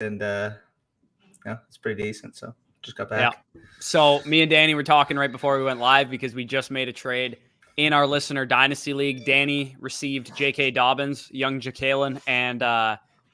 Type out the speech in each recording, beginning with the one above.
and it's pretty decent. So just got back. Yeah. So me and Danny were talking right before we went live because we just made a trade in our listener Dynasty League. Danny received J.K. Dobbins, young Ja'Kalen, and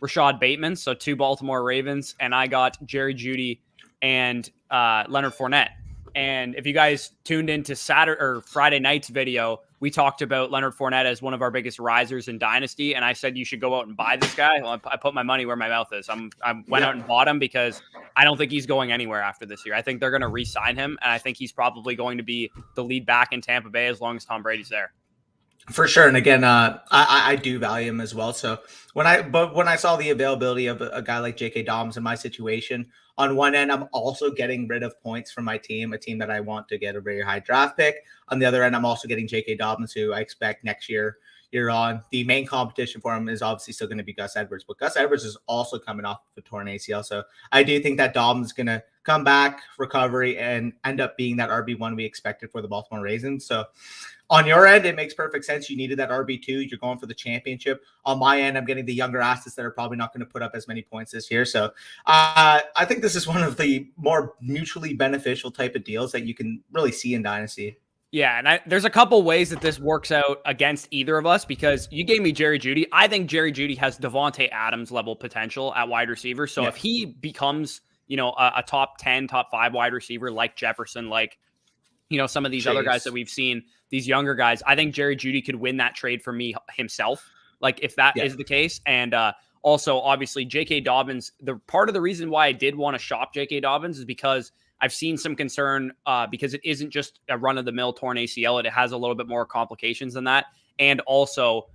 Rashad Bateman, so 2 Baltimore Ravens, and I got Jerry Jeudy and Leonard Fournette. And if you guys tuned into Saturday or Friday night's video, we talked about Leonard Fournette as one of our biggest risers in Dynasty, and I said you should go out and buy this guy. Well, I put my money where my mouth is. I went out and bought him because I don't think he's going anywhere after this year. I think they're going to re-sign him, and I think he's probably going to be the lead back in Tampa Bay as long as Tom Brady's there. For sure. And again, I do value him as well. So when I saw the availability of a guy like J.K. Dobbins in my situation, on one end, I'm also getting rid of points from my team, a team that I want to get a very high draft pick. On the other end, I'm also getting J.K. Dobbins, who I expect next year on. The main competition for him is obviously still going to be Gus Edwards, but Gus Edwards is also coming off the torn ACL. So I do think that Dobbins is going to come back, recovery, and end up being that RB1 we expected for the Baltimore Ravens. So on your end, it makes perfect sense. You needed that RB2. You're going for the championship. On my end, I'm getting the younger assets that are probably not going to put up as many points this year. So I think this is one of the more mutually beneficial type of deals that you can really see in Dynasty. Yeah, and there's a couple ways that this works out against either of us because you gave me Jerry Jeudy. I think Jerry Jeudy has Devontae Adams level potential at wide receiver. So if he becomes, a top 10, top 5 wide receiver like Jefferson, like, some of these other guys that we've seen, these younger guys, I think Jerry Jeudy could win that trade for me himself. Like if that is the case. And also, obviously, J.K. Dobbins, the part of the reason why I did want to shop J.K. Dobbins is because I've seen some concern because it isn't just a run-of-the-mill torn ACL. It has a little bit more complications than that. And also,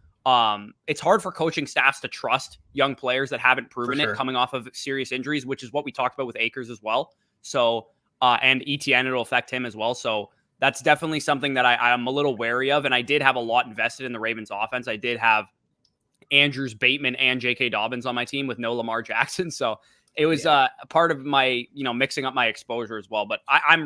it's hard for coaching staffs to trust young players that haven't proven it coming off of serious injuries, which is what we talked about with Akers as well. So, and ETN, it'll affect him as well. So that's definitely something that I'm a little wary of. And I did have a lot invested in the Ravens offense. I did have Andrews, Bateman, and J.K. Dobbins on my team with no Lamar Jackson. So it was a part of my, mixing up my exposure as well. But I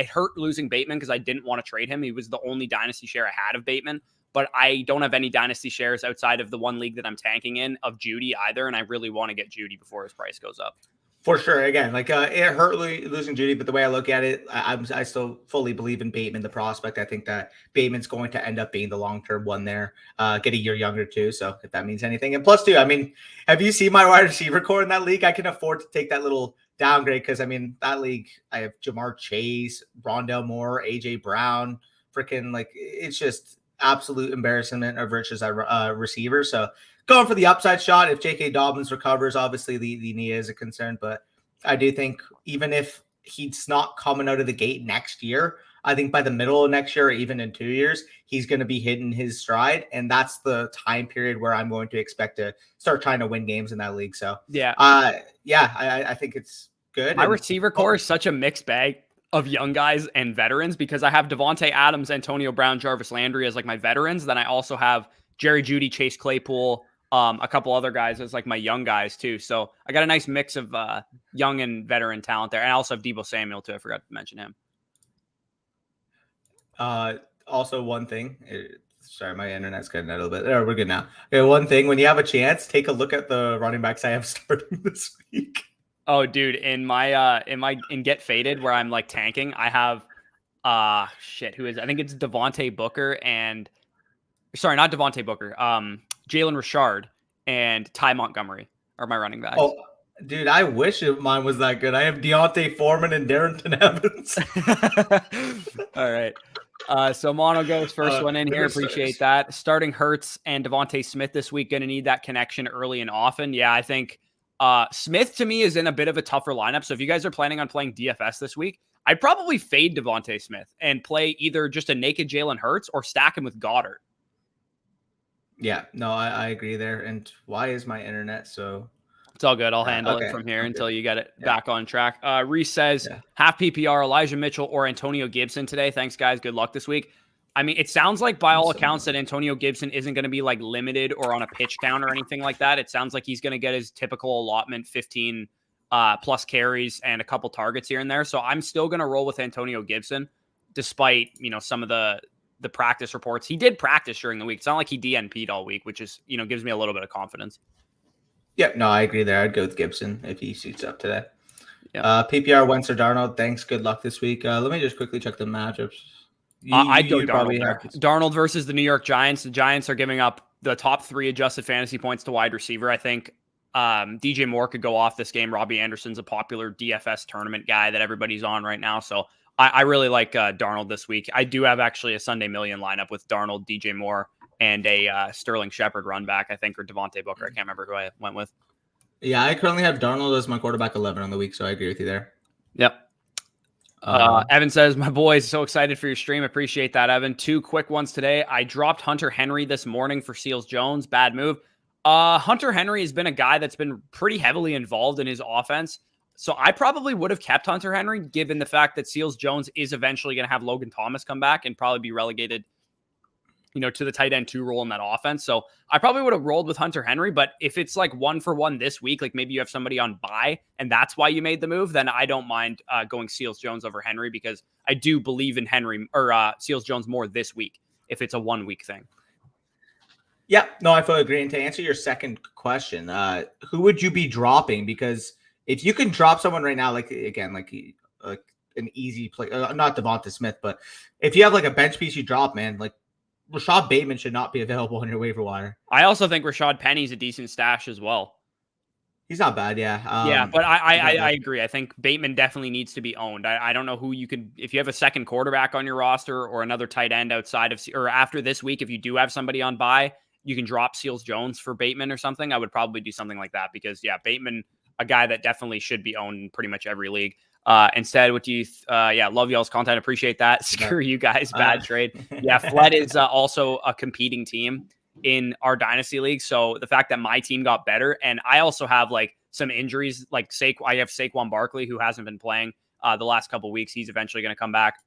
hurt losing Bateman because I didn't want to trade him. He was the only dynasty share I had of Bateman. But I don't have any dynasty shares outside of the one league that I'm tanking in of Jeudy either. And I really want to get Jeudy before his price goes up. For sure. Again, it hurt losing Jeudy, but the way I look at it, I still fully believe in Bateman, the prospect. I think that Bateman's going to end up being the long-term one there, get a year younger too. So if that means anything. And plus too, have you seen my wide receiver core in that league? I can afford to take that little downgrade because, that league, I have Jamar Chase, Rondell Moore, A.J. Brown, it's just absolute embarrassment of riches at receiver. So going for the upside shot. If J.K. Dobbins recovers, obviously the knee is a concern, but I do think even if he's not coming out of the gate next year, I think by the middle of next year or even in 2 years, he's going to be hitting his stride. And that's the time period where I'm going to expect to start trying to win games in that league. So I think it's good. My receiver core is such a mixed bag of young guys and veterans because I have Devontae Adams, Antonio Brown, Jarvis Landry as like my veterans. Then I also have Jerry Jeudy, Chase Claypool, a couple other guys as like my young guys too. So I got a nice mix of young and veteran talent there. And I also have Deebo Samuel too. I forgot to mention him. Also one thing, sorry, my internet's getting a little bit there. We're good now. Okay. One thing, when you have a chance, take a look at the running backs I have starting this week. Oh, dude, in my Get Faded where I'm like tanking, I have who is it? I think it's Devontae Booker and sorry, not Devontae Booker. Jalen Richard and Ty Montgomery are my running backs. Oh, dude, I wish mine was that good. I have Deontay Foreman and Darrington Evans. All right. So Mono goes first one in here. Appreciate that. Starting Hurts and Devontae Smith this week. Going to need that connection early and often. Yeah, I think Smith to me is in a bit of a tougher lineup. So if you guys are planning on playing DFS this week, I'd probably fade Devontae Smith and play either just a naked Jalen Hurts or stack him with Goddard. Yeah, no, I agree there. And why is my internet so? It's all good. I'll handle it from here until you get it back on track. Reese says, half PPR, Elijah Mitchell or Antonio Gibson today. Thanks, guys. Good luck this week. It sounds like by all accounts that Antonio Gibson isn't going to be like limited or on a pitch count or anything like that. It sounds like he's going to get his typical allotment, 15 plus carries and a couple targets here and there. So I'm still going to roll with Antonio Gibson, despite, some of the practice reports. He did practice during the week. It's not like he DNP'd all week, which is, gives me a little bit of confidence. Yep, no, I agree there. I'd go with Gibson if he suits up today. Yeah. PPR Wentz or Darnold. Thanks. Good luck this week. Let me just quickly check the matchups. I'd go You probably Darnold there. have Darnold versus the New York Giants. The Giants are giving up the top 3 adjusted fantasy points to wide receiver. I think DJ Moore could go off this game. Robbie Anderson's a popular DFS tournament guy that everybody's on right now. So I really like Darnold this week. I do have actually a Sunday Million lineup with Darnold, DJ Moore, and a Sterling Shepard run back, I think, or Devontae Booker. I can't remember who I went with. Yeah, I currently have Darnold as my quarterback 11 on the week, so I agree with you there. Yep. Evan says, my boys, so excited for your stream. Appreciate that, Evan. 2 quick ones today. I dropped Hunter Henry this morning for Seals Jones. Bad move. Hunter Henry has been a guy that's been pretty heavily involved in his offense. So I probably would have kept Hunter Henry, given the fact that Seals Jones is eventually going to have Logan Thomas come back and probably be relegated, to the tight end 2 role in that offense. So I probably would have rolled with Hunter Henry, but if it's like 1-for-1 this week, like maybe you have somebody on bye and that's why you made the move, then I don't mind going Seals Jones over Henry, because I do believe in Henry or Seals Jones more this week if it's a 1-week thing. Yeah, no, I fully agree. And to answer your second question, who would you be dropping? Because if you can drop someone right now, like an easy play, not Devonta Smith, but if you have like a bench piece you drop, man, like Rashad Bateman should not be available on your waiver wire. I also think Rashad Penny's a decent stash as well. He's not bad, yeah. Yeah, but I agree. I think Bateman definitely needs to be owned. I don't know who you could, if you have a second quarterback on your roster or another tight end outside of, or after this week, if you do have somebody on bye, you can drop Seals Jones for Bateman or something. I would probably do something like that because, yeah, Bateman, a guy that definitely should be owned in pretty much every league. Instead, what do you, love y'all's content. Appreciate that. Screw you guys. Bad trade. Yeah. Fled is also a competing team in our Dynasty league. So the fact that my team got better, and I also have like some injuries, like I have Saquon Barkley, who hasn't been playing the last couple of weeks. He's eventually going to come back.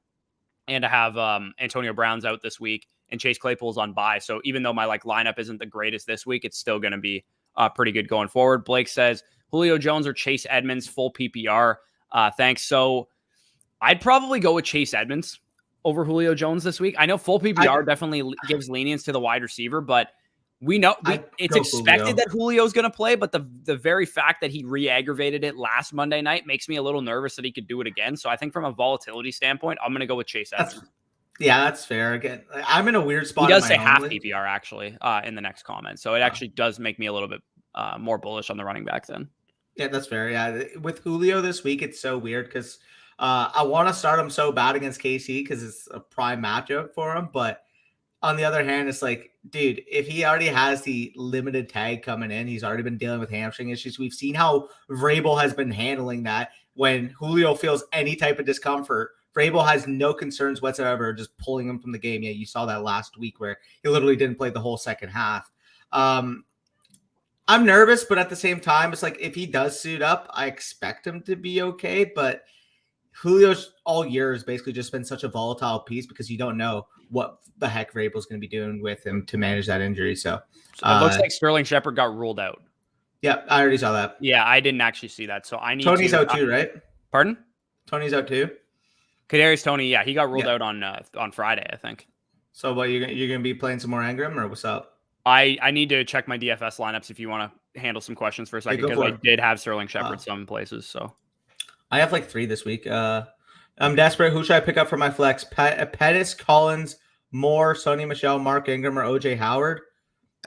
And I have Antonio Brown's out this week and Chase Claypool's on bye. So even though my lineup isn't the greatest this week, it's still going to be pretty good going forward. Blake says Julio Jones or Chase Edmonds, full PPR. Thanks. So I'd probably go with Chase Edmonds over Julio Jones this week. I know full PPR definitely gives lenience to the wide receiver, but we know it's expected that Julio's going to play, but the very fact that he re-aggravated it last Monday night makes me a little nervous that he could do it again. So I think from a volatility standpoint, I'm going to go with Chase Edmonds. That's fair. Again, I'm in a weird spot. He does say half PPR actually in the next comment. So it actually does make me a little bit more bullish on the running back then. Yeah, that's fair. Yeah, with Julio this week, it's so weird because I want to start him so bad against KC because it's a prime matchup for him. But on the other hand, it's like, dude, if he already has the limited tag coming in, he's already been dealing with hamstring issues. We've seen how Vrabel has been handling that. When Julio feels any type of discomfort, Vrabel has no concerns whatsoever, just pulling him from the game. Yeah, you saw that last week where he literally didn't play the whole second half. I'm nervous, but at the same time, it's like if he does suit up, I expect him to be okay. But Julio's all year has basically just been such a volatile piece because you don't know what the heck Vrabel's going to be doing with him to manage that injury. So it looks like Sterling Shepard got ruled out. Yeah, I already saw that. Yeah, I didn't actually see that. So I need Tony's out too, right? Pardon? Tony's out too. Kadarius Toney, yeah, he got ruled out on Friday, I think. So what, you're going to be playing some more Ingram or what's up? I need to check my DFS lineups if you want to handle some questions for a second, because I did have Sterling Shepard some places. So I have like 3 this week. I'm desperate. Who should I pick up for my flex? Pettis, Collins, Moore, Sony Michel, Mark Ingram, or OJ Howard?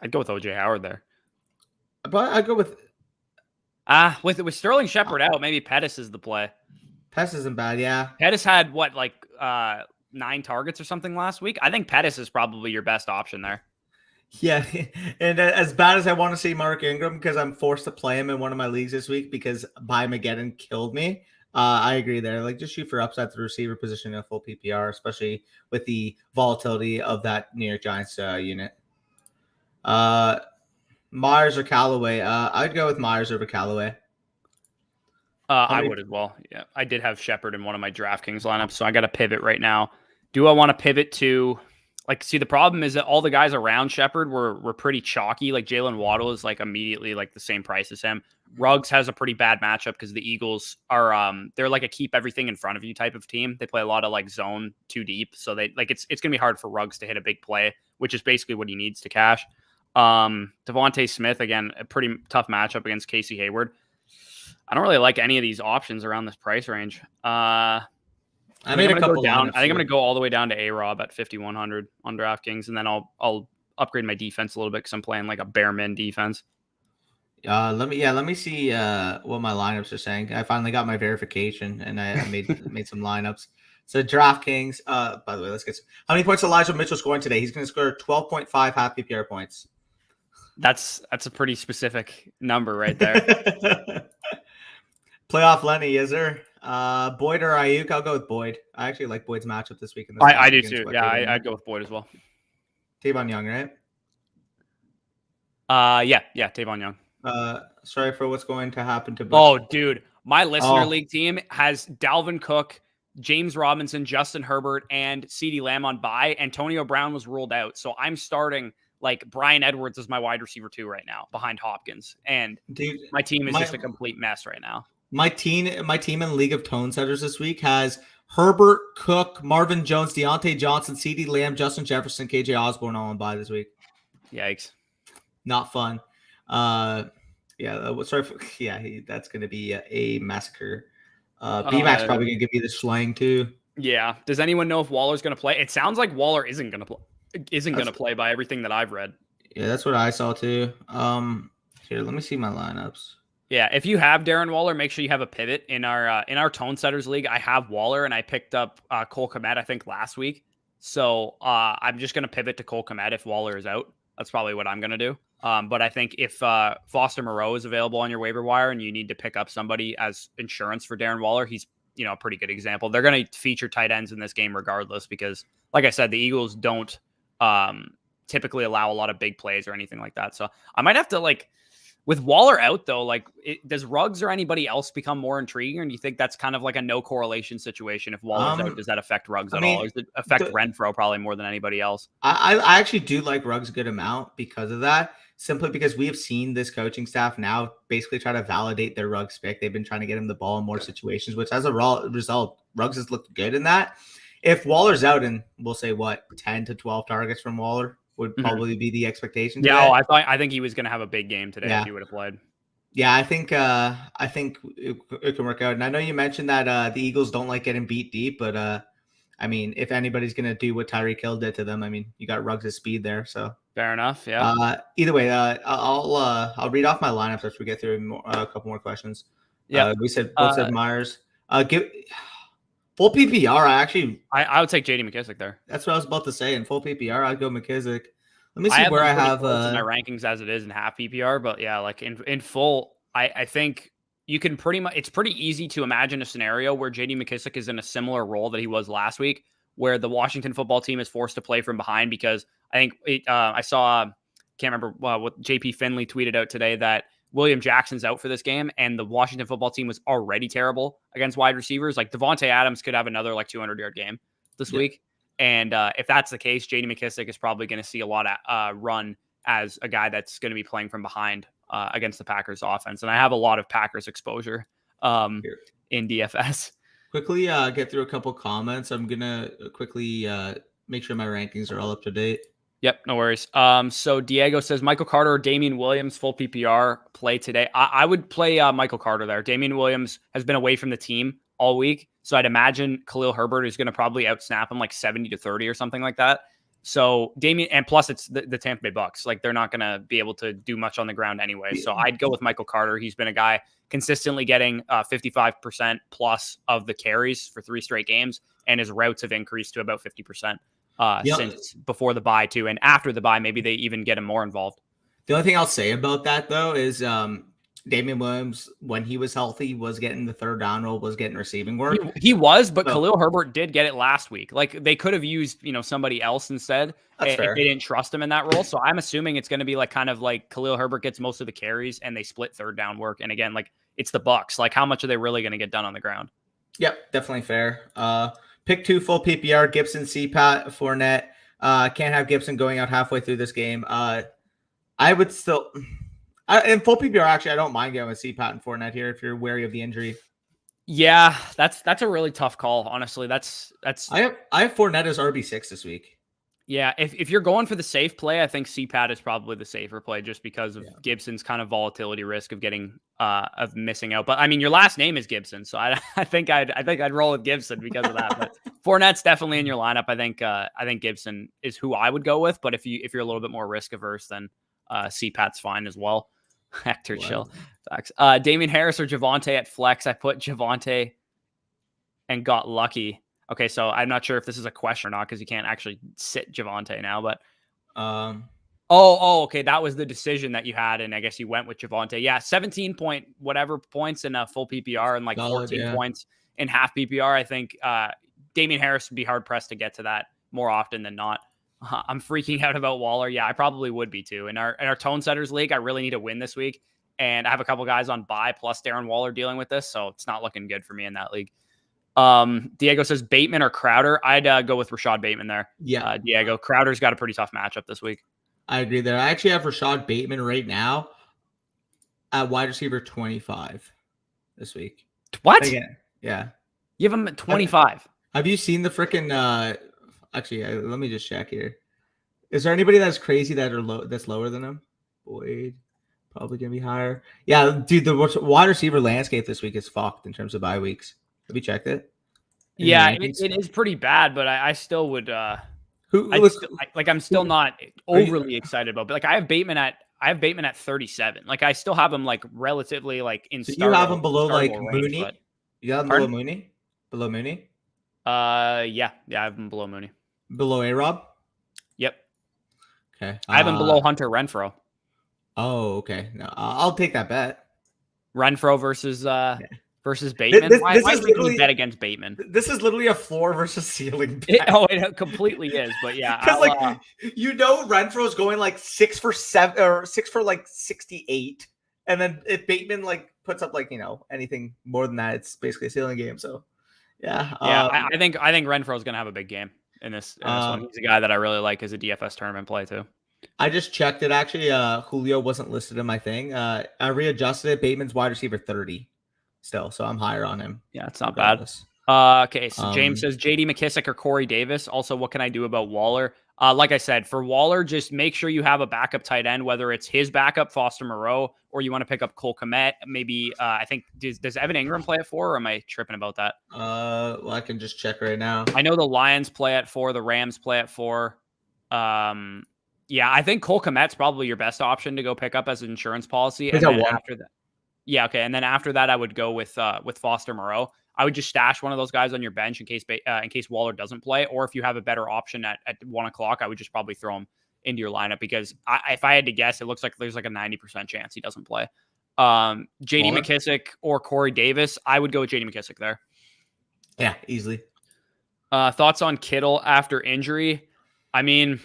I'd go with OJ Howard there. But I'd go with with Sterling Shepard out, maybe Pettis is the play. Pettis isn't bad, yeah. Pettis had 9 targets or something last week. I think Pettis is probably your best option there. Yeah, and as bad as I want to see Mark Ingram, because I'm forced to play him in one of my leagues this week because Mageddon killed me, I agree there. Like, just shoot for upside to the receiver position in a full PPR, especially with the volatility of that New York Giants unit. Myers or Callaway? I'd go with Myers over Callaway. I would as well. Yeah, I did have Shepard in one of my DraftKings lineups, so I got to pivot right now. Do I want to pivot to... see, the problem is that all the guys around Shepard were pretty chalky. Like Jalen Waddle is immediately the same price as him. Ruggs has a pretty bad matchup because the Eagles are they're like a keep everything in front of you type of team. They play a lot of zone too deep, so they it's gonna be hard for Ruggs to hit a big play, which is basically what he needs to cash. Devontae Smith, again, a pretty tough matchup against Casey Hayward. I don't really like any of these options around this price range. I think I'm going to go down. I think I'm going to go all the way down to A-Rob at 5,100 on DraftKings, and then I'll upgrade my defense a little bit because I'm playing like a bare min defense. Let me see what my lineups are saying. I finally got my verification and I made some lineups. So DraftKings, by the way, how many points Elijah Mitchell scoring today? He's going to score 12.5 half PPR points. That's a pretty specific number right there. Playoff Lenny, is there? Boyd or Ayuk? I'll go with Boyd. I actually like Boyd's matchup this week. I do too. Yeah, I'd go with Boyd as well. Tavon Young, right? Yeah, Tavon Young. Sorry for what's going to happen to Butch. Oh, dude. My listener league team has Dalvin Cook, James Robinson, Justin Herbert, and CeeDee Lamb on bye. Antonio Brown was ruled out. So I'm starting like Bryan Edwards as my wide receiver 2 right now behind Hopkins. And dude, my team is just a complete mess right now. My team in League of Tone Setters this week has Herbert, Cook, Marvin Jones, Deontay Johnson, CeeDee Lamb, Justin Jefferson, KJ Osborne all on bye this week. Yikes. Not fun. That's going to be a massacre. B-Mac's probably going to give you the slang too. Yeah. Does anyone know if Waller's going to play? It sounds like Waller isn't going to play by everything that I've read. Yeah, that's what I saw too. Here, let me see my lineups. Yeah, if you have Darren Waller, make sure you have a pivot in our Tone Setters League. I have Waller, and I picked up Cole Kmet, I think, last week. So I'm just going to pivot to Cole Kmet if Waller is out. That's probably what I'm going to do. But I think if Foster Moreau is available on your waiver wire and you need to pick up somebody as insurance for Darren Waller, he's a pretty good example. They're going to feature tight ends in this game regardless because, like I said, the Eagles don't typically allow a lot of big plays or anything like that. So I might have to with Waller out though, does Ruggs or anybody else become more intriguing? Or do you think that's kind of like a no correlation situation? If Waller's out, does that affect Ruggs at all? Or does it affect Renfro probably more than anybody else? I actually do like Ruggs a good amount because of that. Simply because we have seen this coaching staff now basically try to validate their Ruggs pick. They've been trying to get him the ball in more situations, which as a result, Ruggs has looked good in that. If Waller's out, and we'll say 10 to 12 targets from Waller would probably be the expectation. Yeah, I think he was going to have a big game today if he would have played. Yeah, I think it can work out. And I know you mentioned that the Eagles don't like getting beat deep, but I mean, if anybody's going to do what Tyreek Hill did to them, I mean, you got Ruggs' speed there, so. Fair enough. Yeah. Either way, I'll read off my lineups after we get through a couple more questions. Yeah. We said Myers. Give full PPR. I would take JD McKissic there. That's what I was about to say. In full PPR, I'd go McKissic. Let me see where I have my rankings as it is in half PPR, but yeah, like in full, I think you can it's pretty easy to imagine a scenario where JD McKissic is in a similar role that he was last week, where the Washington football team is forced to play from behind because I think I saw, can't remember what JP Finley tweeted out today that William Jackson's out for this game and the Washington football team was already terrible against wide receivers. Like Devontae Adams could have another 200-yard game this week. And if that's the case, JD McKissic is probably going to see a lot of run as a guy that's going to be playing from behind against the Packers offense. And I have a lot of Packers exposure in DFS. Quickly get through a couple comments. I'm going to quickly make sure my rankings are all up to date. Yep, no worries. So Diego says Michael Carter or Damian Williams full PPR play today. I would play Michael Carter there. Damian Williams has been away from the team all week, so I'd imagine Khalil Herbert is going to probably outsnap him 70-30 or something like that. So Damian, and plus it's the Tampa Bay Bucks. They're not going to be able to do much on the ground anyway. So I'd go with Michael Carter. He's been a guy consistently getting 55% plus of the carries for 3 straight games, and his routes have increased to about 50%. Since before the bye too, and after the bye, maybe they even get him more involved. The only thing I'll say about that though is Damian Williams, when he was healthy, was getting the third down role, was getting receiving work. He was, but Khalil Herbert did get it last week. They could have used somebody else instead if they didn't trust him in that role. So I'm assuming it's going to be kind of Khalil Herbert gets most of the carries and they split third down work. And again, it's the Bucks. How much are they really going to get done on the ground? Yep, definitely fair. Pick 2 full PPR, Gibson, CPAT, Fournette. Can't have Gibson going out halfway through this game. I would still in full PPR, actually, I don't mind going with CPAT and Fournette here if you're wary of the injury. Yeah, that's a really tough call, honestly. I have Fournette as RB6 this week. Yeah, if you're going for the safe play, I think CPAT is probably the safer play just because of Gibson's kind of volatility risk of getting of missing out. But I mean, your last name is Gibson, so I think I'd roll with Gibson because of that. But Fournette's definitely in your lineup. I think Gibson is who I would go with. But if you're a little bit more risk averse, then CPAT's fine as well. Hector chill. Facts. Damian Harris or Javonte at flex. I put Javonte and got lucky. Okay, so I'm not sure if this is a question or not because you can't actually sit Javonte now, but okay, that was the decision that you had, and I guess you went with Javonte. Yeah, 17 point whatever points in a full PPR and like 14 points in half PPR. I think Damian Harris would be hard pressed to get to that more often than not. I'm freaking out about Waller. Yeah, I probably would be too. In our Tone Setters League, I really need a win this week, and I have a couple guys on bye plus Darren Waller dealing with this, so it's not looking good for me in that league. Diego says Bateman or Crowder. I'd go with Rashad Bateman there. Yeah. Diego. Crowder's got a pretty tough matchup this week. I agree there. I actually have Rashad Bateman right now at wide receiver 25 this week. What? Again, yeah. You have him at 25. Have you seen the freaking actually let me just check here. Is there anybody that's crazy that's lower than him? Boyd probably gonna be higher. Yeah, dude, the wide receiver landscape this week is fucked in terms of bye weeks. Have you checked it? Yeah, it is pretty bad, but I still would. I'm still not overly excited about. But like, I have Bateman at 37. Like, I still have him like relatively like in. So you have him below like range, Mooney. But... You have him below Mooney. Below Mooney. Yeah, I have him below Mooney. Below A-Rob. Yep. Okay. I have him below Hunter Renfrow. Oh, okay. No, I'll take that bet. Renfrow versus Bateman. Why would you bet against Bateman? This is literally a floor versus ceiling bet. It completely is. But yeah, because Renfro's going like 6 for 7 or 6 for like 68, and then if Bateman like puts up like anything more than that, it's basically a ceiling game. So yeah, I think Renfro's gonna have a big game in this one. He's a guy that I really like as a DFS tournament play too. I just checked it actually. Julio wasn't listed in my thing. I readjusted it. Bateman's wide receiver 30 still, so I'm higher on him. Yeah, it's not bad. Okay, so James says JD McKissick or Corey Davis. Also, what can I do about Waller? Like I said, for Waller, just make sure you have a backup tight end, whether it's his backup, Foster Moreau, or you want to pick up Cole Kmet. Maybe, I think, does Evan Ingram play at 4, or am I tripping about that? Well, I can just check right now. I know the Lions play at 4, the Rams play at 4. Yeah, I think Cole Kmet's probably your best option to go pick up as an insurance policy. And then after that, yeah, okay. And then after that, I would go with Foster Moreau. I would just stash one of those guys on your bench in case Waller doesn't play, or if you have a better option at 1 o'clock, I would just probably throw him into your lineup because if I had to guess, it looks like there's like a 90% chance he doesn't play. JD McKissick or Corey Davis, I would go with JD McKissick there. Yeah, easily. Thoughts on Kittle after injury? I mean,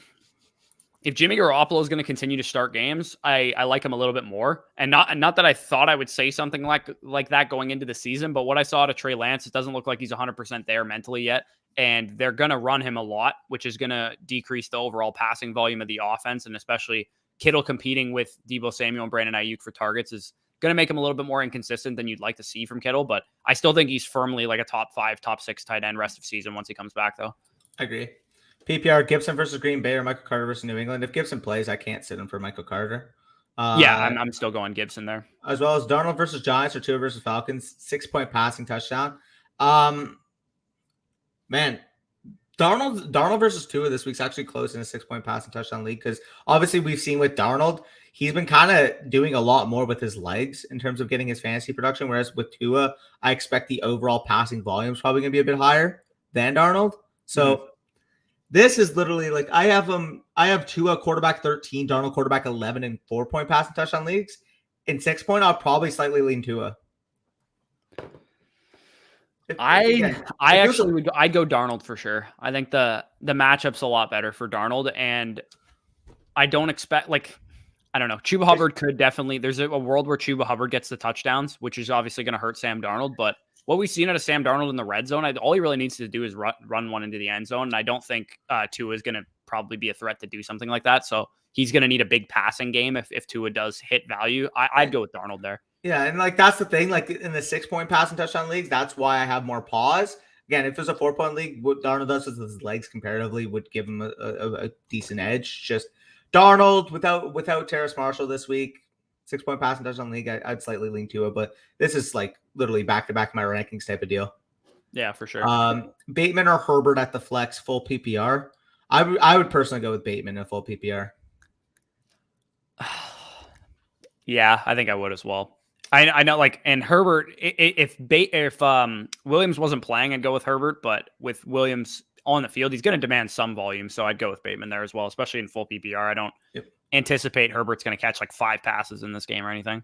if Jimmy Garoppolo is going to continue to start games, I like him a little bit more. And not that I thought I would say something like that going into the season, but what I saw to Trey Lance, it doesn't look like he's 100% there mentally yet. And they're going to run him a lot, which is going to decrease the overall passing volume of the offense. And especially Kittle competing with Deebo Samuel and Brandon Ayuk for targets is going to make him a little bit more inconsistent than you'd like to see from Kittle. But I still think he's firmly like a top 5, top 6 tight end rest of season once he comes back, though. I agree. PPR, Gibson versus Green Bay or Michael Carter versus New England. If Gibson plays, I can't sit him for Michael Carter. Yeah, I'm still going Gibson there. As well as Darnold versus Giants or Tua versus Falcons. 6-point passing touchdown. Man, Darnold versus Tua this week's actually close in a 6-point passing touchdown league because obviously we've seen with Darnold, he's been kind of doing a lot more with his legs in terms of getting his fantasy production. Whereas with Tua, I expect the overall passing volume is probably going to be a bit higher than Darnold. So this is literally like I have Tua quarterback 13, Darnold quarterback 11 in 4-point passing touchdown leagues. In 6-point, I'll probably slightly lean Tua. I'd go Darnold for sure. I think the matchup's a lot better for Darnold, and I don't expect I don't know. Chuba Hubbard could definitely. There's a world where Chuba Hubbard gets the touchdowns, which is obviously going to hurt Sam Darnold. But what we've seen out of Sam Darnold in the red zone, all he really needs to do is run one into the end zone. And I don't think Tua is going to probably be a threat to do something like that. So he's going to need a big passing game if Tua does hit value. I'd go with Darnold there. Yeah, and that's the thing. Like in the 6-point passing touchdown leagues, that's why I have more pause. Again, if it was a 4-point league, what Darnold does with his legs comparatively would give him a decent edge. Just Darnold without Terrace Marshall this week, 6-point passing touchdown league, I'd slightly lean to it, but this is like literally back-to-back my rankings type of deal. Yeah, for sure. Bateman or Herbert at the flex, full PPR. I would personally go with Bateman in full PPR. Yeah, I think I would as well. I know, like, and Herbert, if Williams wasn't playing, I'd go with Herbert, but with Williams on the field, he's going to demand some volume, so I'd go with Bateman there as well, especially in full PPR. I don't anticipate Herbert's going to catch like 5 passes in this game or anything.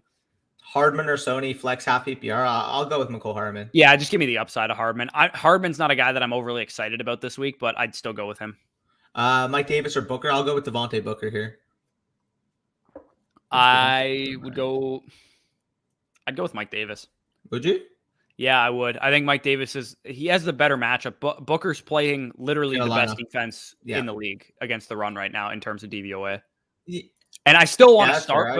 Hardman or Sony flex half PPR. I'll go with McCole Hardman. Yeah, just give me the upside of Hardman. Hardman's not a guy that I'm overly excited about this week, but I'd still go with him. Mike Davis or Booker. I'll go with Devontae Booker here. I'd go with Mike Davis. Would you? Yeah, I would. I think Mike Davis he has the better matchup. Booker's playing literally the best defense in the league against the run right now in terms of DVOA. Yeah. And I still want to start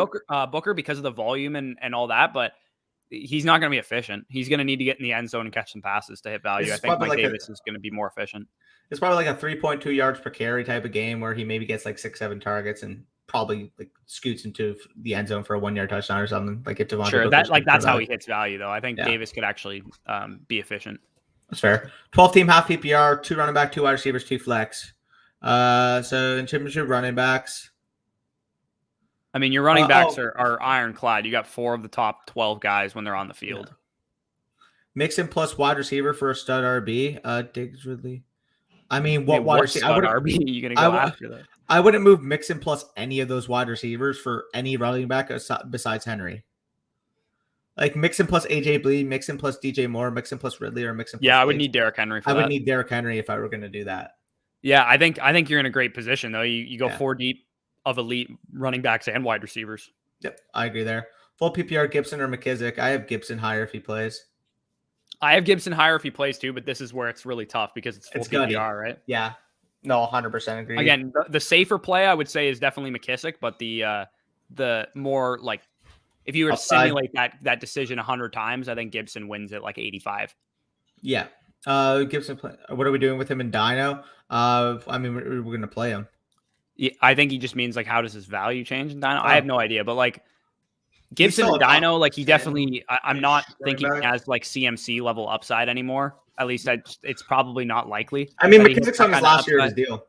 Booker because of the volume and all that, but he's not going to be efficient. He's going to need to get in the end zone and catch some passes to hit value. I think Mike Davis is going to be more efficient. It's probably like a 3.2 yards per carry type of game where he maybe gets like 6-7 targets and probably like scoots into the end zone for a 1-yard touchdown or something. Like if Devontae that's how he hits value though. I think Davis could actually be efficient. That's fair. 12-team half PPR, 2 running back, 2 wide receivers, 2 flex. So in terms of running backs, I mean, your running backs are ironclad. You got 4 of the top 12 guys when they're on the field. Yeah. Mixon plus wide receiver for a stud RB. Diggs Ridley. I mean, what wide receiver? RB are you going to go after that? I wouldn't move Mixon plus any of those wide receivers for any running back besides Henry. Like Mixon plus AJ Blee, Mixon plus DJ Moore, Mixon plus Ridley, or Mixon. I would need Derrick Henry for that. I would need Derrick Henry if I were going to do that. Yeah, I think you're in a great position though. You go 4 deep of elite running backs and wide receivers. Yep, I agree there. Full PPR, Gibson or McKissick. I have Gibson higher if he plays. I have Gibson higher if he plays too, but this is where it's really tough because it's full PPR, right? Yeah. No, 100% agree. Again, the safer play I would say is definitely McKissick, but the more like if you were to simulate that decision 100 times, I think Gibson wins at like 85. Yeah. Gibson, what are we doing with him in Dino? I mean, we're going to play him. Yeah, I think he just means like, how does his value change in Dino? I have no idea, but like Gibson and Dino, like he definitely, I'm not thinking he has like CMC level upside anymore. At least it's probably not likely. I mean, McKissick's on his last year of his deal.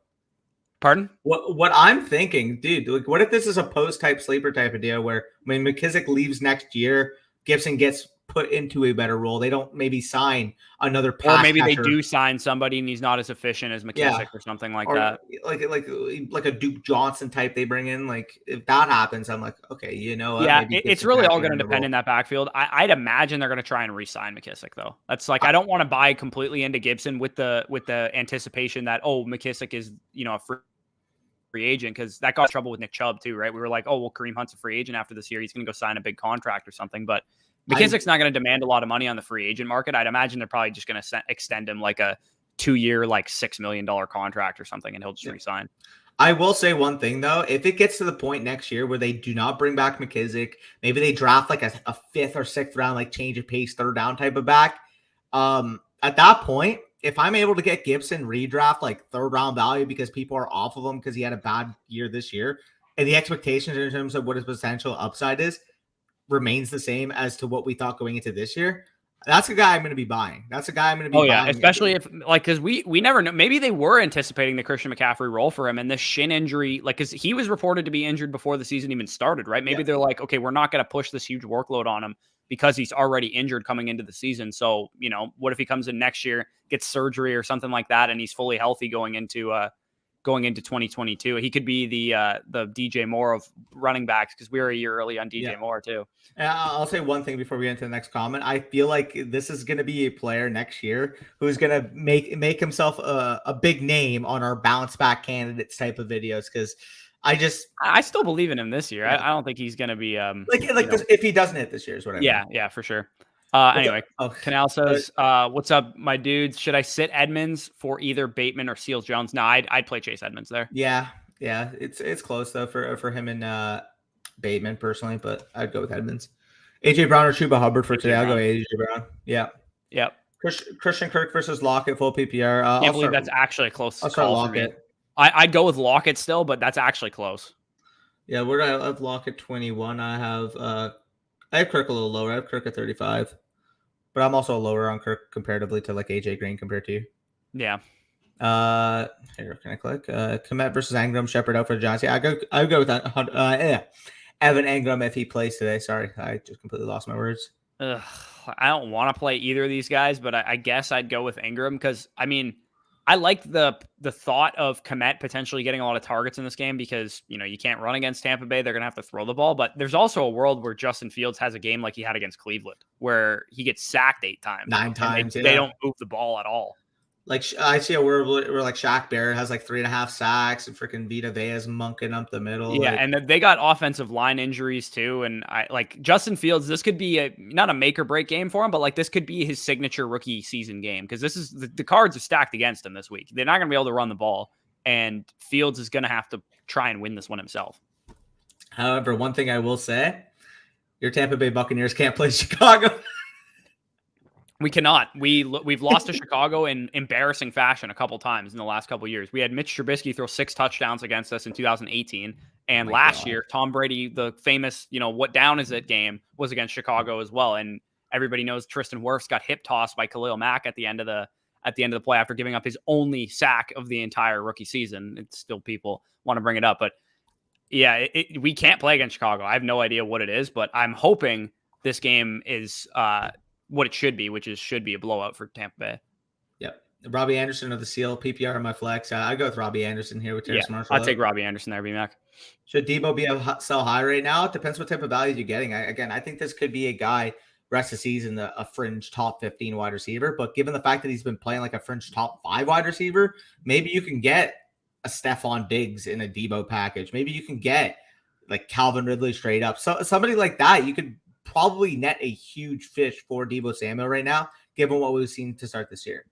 Pardon? What I'm thinking, dude, like what if this is a post type sleeper type of deal where when McKissick leaves next year, Gibson gets put into a better role. They don't maybe sign another pass or maybe catcher. They do sign somebody and he's not as efficient as McKissick or something like that. Like a Duke Johnson type they bring in. Like if that happens, I'm like, okay, you know. Yeah, it's really all going to depend in that backfield. I'd imagine they're going to try and re-sign McKissick though. That's like I don't want to buy completely into Gibson with the anticipation that McKissick is a free agent because that got in trouble with Nick Chubb too, right? We were like, Kareem Hunt's a free agent after this year. He's going to go sign a big contract or something, but McKissick's not going to demand a lot of money on the free agent market. I'd imagine they're probably just going to extend him like a 2-year, like $6 million contract or something, and he'll just resign. I will say one thing though, if it gets to the point next year where they do not bring back McKissick, maybe they draft like a 5th or 6th round, like change of pace, 3rd down type of back. At that point, if I'm able to get Gibson redraft like 3rd round value because people are off of him because he had a bad year this year, and the expectations in terms of what his potential upside is remains the same as to what we thought going into this year, that's a guy I'm going to be buying. That's a guy I'm going to be buying. Yeah, especially if because we never know. Maybe they were anticipating the Christian McCaffrey role for him and this shin injury, like because he was reported to be injured before the season even started, right? Maybe they're like, okay, we're not going to push this huge workload on him because he's already injured coming into the season. So, what if he comes in next year, gets surgery or something like that, and he's fully healthy going into 2022? He could be the DJ Moore of running backs because we were a year early on DJ Moore too. I'll say one thing before we get into the next comment. I feel like this is going to be a player next year who's going to make himself a big name on our bounce back candidates type of videos because I still believe in him this year. I don't think he's going to be if he doesn't hit this year is what I mean. Yeah, for sure. Anyway, Canal says, what's up, my dudes? Should I sit Edmonds for either Bateman or Seals Jones? No, I'd play Chase Edmonds there. Yeah. It's close though for him and Bateman personally, but I'd go with Edmonds. AJ Brown or Chuba Hubbard for today. I'll go AJ Brown. Yeah. Yep. Christian Kirk versus Lockett, full PPR. Can't believe that's actually a close I'll start call for me. Lockett. I'd go with Lockett still, but that's actually close. Yeah, where do I have Lockett 21? I have Kirk a little lower. I have Kirk at 35. But I'm also lower on Kirk comparatively to like AJ Green compared to you. Yeah. Here, can I click? Komet versus Engram, Shepard out for the Giants. Yeah, I go with that. Evan Engram if he plays today. Sorry, I just completely lost my words. Ugh, I don't want to play either of these guys, but I guess I'd go with Engram because I mean, I like the thought of Komet potentially getting a lot of targets in this game because you can't run against Tampa Bay; they're gonna have to throw the ball. But there's also a world where Justin Fields has a game like he had against Cleveland, where he gets sacked 8 times, 9 times. They don't move the ball at all. Like I see a world where like Shaq Barrett has like 3.5 sacks and freaking Vita Vea is monking up the middle. Yeah, like, and they got offensive line injuries too. And I like Justin Fields. This could be not a make or break game for him, but like this could be his signature rookie season game because this is the cards are stacked against him this week. They're not going to be able to run the ball, and Fields is going to have to try and win this one himself. However, one thing I will say, your Tampa Bay Buccaneers can't play Chicago. We cannot. We've lost to Chicago in embarrassing fashion a couple times in the last couple of years. We had Mitch Trubisky throw 6 touchdowns against us in 2018, and last year Tom Brady, the famous what down is it game, was against Chicago as well. And everybody knows Tristan Wirfs got hip tossed by Khalil Mack at the end of the play after giving up his only sack of the entire rookie season. It's still people want to bring it up, but yeah, we can't play against Chicago. I have no idea what it is, but I'm hoping this game is what it should be, which should be a blowout for Tampa Bay. Yep. Robbie Anderson of the Seal, PPR on my flex. I go with Robbie Anderson here with Terrace Marshall. I'll take Robbie Anderson there, B-Mac. Should Debo be a sell high right now? It depends what type of value you're getting. I think this could be a guy rest of the season, a fringe top 15 wide receiver. But given the fact that he's been playing like a fringe top 5 wide receiver, maybe you can get a Stephon Diggs in a Debo package. Maybe you can get like Calvin Ridley straight up. So somebody like that, you could probably net a huge fish for Debo Samuel right now, given what we've seen to start this year.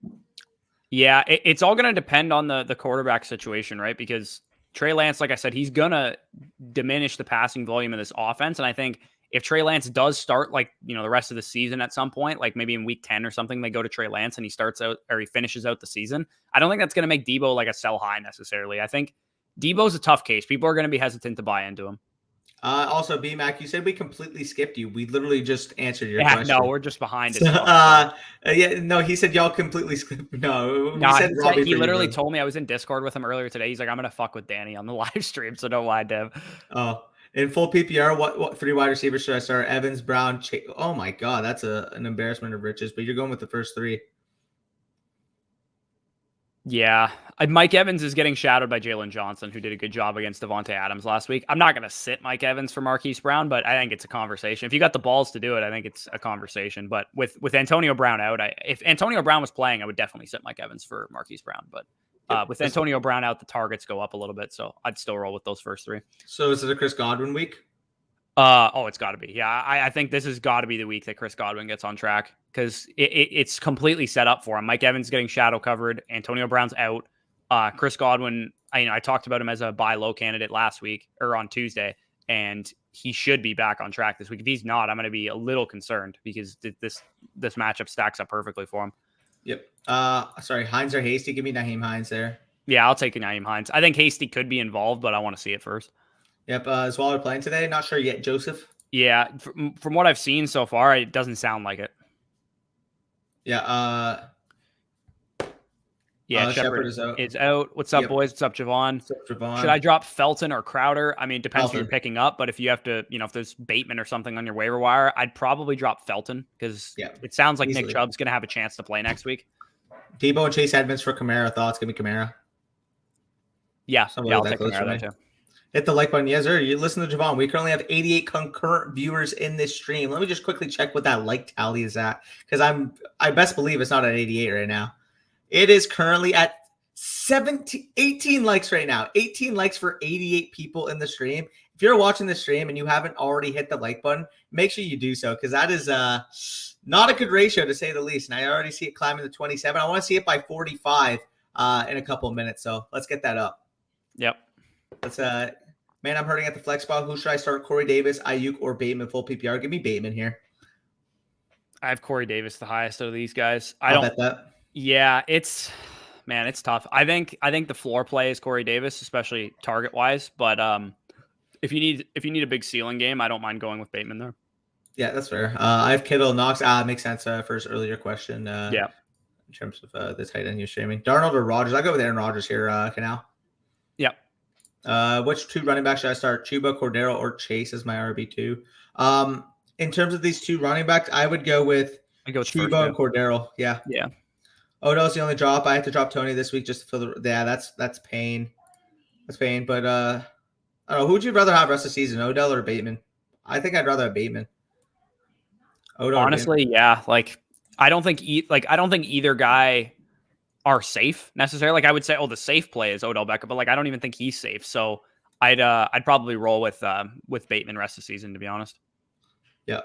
Yeah, it's all going to depend on the quarterback situation, right? Because Trey Lance, like I said, he's going to diminish the passing volume of this offense. And I think if Trey Lance does start the rest of the season at some point, like maybe in week 10 or something, they go to Trey Lance and he starts out or he finishes out the season. I don't think that's going to make Debo like a sell high necessarily. I think Debo's a tough case. People are going to be hesitant to buy into him. Also, B-Mac, you said we completely skipped you. We literally just answered your question. No, we're just behind it. He said y'all completely skipped. No, he literally told me. I was in Discord with him earlier today. He's like, I'm going to fuck with Danny on the live stream, so don't lie to him. Oh, in full PPR, what 3 wide receivers should I start? Evans, Brown, Chase. Oh my God, that's an embarrassment of riches, but you're going with the first 3. Yeah, Mike Evans is getting shadowed by Jalen Johnson, who did a good job against Devontae Adams last week. I'm not going to sit Mike Evans for Marquise Brown, but I think it's a conversation. If you got the balls to do it, I think it's a conversation. But with Antonio Brown out, if Antonio Brown was playing, I would definitely sit Mike Evans for Marquise Brown. But with Antonio Brown out, the targets go up a little bit, so I'd still roll with those first 3. So is it a Chris Godwin week? It's got to be. Yeah, I think this has got to be the week that Chris Godwin gets on track because it's completely set up for him. Mike Evans getting shadow covered. Antonio Brown's out. Chris Godwin, I talked about him as a buy low candidate last week or on Tuesday, and he should be back on track this week. If he's not, I'm going to be a little concerned because this matchup stacks up perfectly for him. Yep. Sorry, Hines or Hasty? Give me Naheem Hines there. Yeah, I'll take Naheem Hines. I think Hasty could be involved, but I want to see it first. Yep. Is Waller playing today? Not sure yet. Joseph? Yeah. From what I've seen so far, it doesn't sound like it. Yeah. Shepard is out. What's up, boys? What's up, Javon? Should I drop Felton or Crowder? I mean, it depends who you're picking up, but if you have to, if there's Bateman or something on your waiver wire, I'd probably drop Felton because it sounds like easily. Nick Chubb's going to have a chance to play next week. Debo and Chase Edmonds for Kamara. Thoughts? Give me Kamara. Yeah, I'll take Kamara there too. Hit the like button. Yes, sir. You listen to Javon. We currently have 88 concurrent viewers in this stream. Let me just quickly check what that like tally is at because I best believe it's not at 88 right now. It is currently at 18 likes right now. 18 likes for 88 people in the stream. If you're watching the stream and you haven't already hit the like button, make sure you do so because that is not a good ratio to say the least. And I already see it climbing to 27. I want to see it by 45 in a couple of minutes. So let's get that up. Yep. Let's man, I'm hurting at the flex spot. Who should I start? Corey Davis, Ayuk, or Bateman full PPR? Give me Bateman here. I have Corey Davis the highest out of these guys. I'll bet that. Yeah, it's tough. I think the floor play is Corey Davis, especially target wise. But if you need a big ceiling game, I don't mind going with Bateman there. Yeah, that's fair. I have Kittle, Knox. Makes sense for his earlier question. Yeah. In terms of the tight end you're streaming, Darnold or Rodgers? I go with Aaron Rodgers here. Canal. Yeah. Which 2 running backs should I start? Chuba, Cordero, or Chase as my RB2? In terms of these 2 running backs, I would go with Chuba and Cordero. Yeah. Yeah. Odell's the only drop. I have to drop Tony this week just to fill the. Yeah, that's pain. That's pain. But I don't know. Who would you rather have rest of the season, Odell or Bateman? I think I'd rather have Bateman. Odell. Honestly, yeah. Like I don't think either guy are safe necessarily. Like I would say, the safe play is Odell Beckham, but like I don't even think he's safe. So I'd probably roll with Bateman rest of the season, to be honest. Yeah.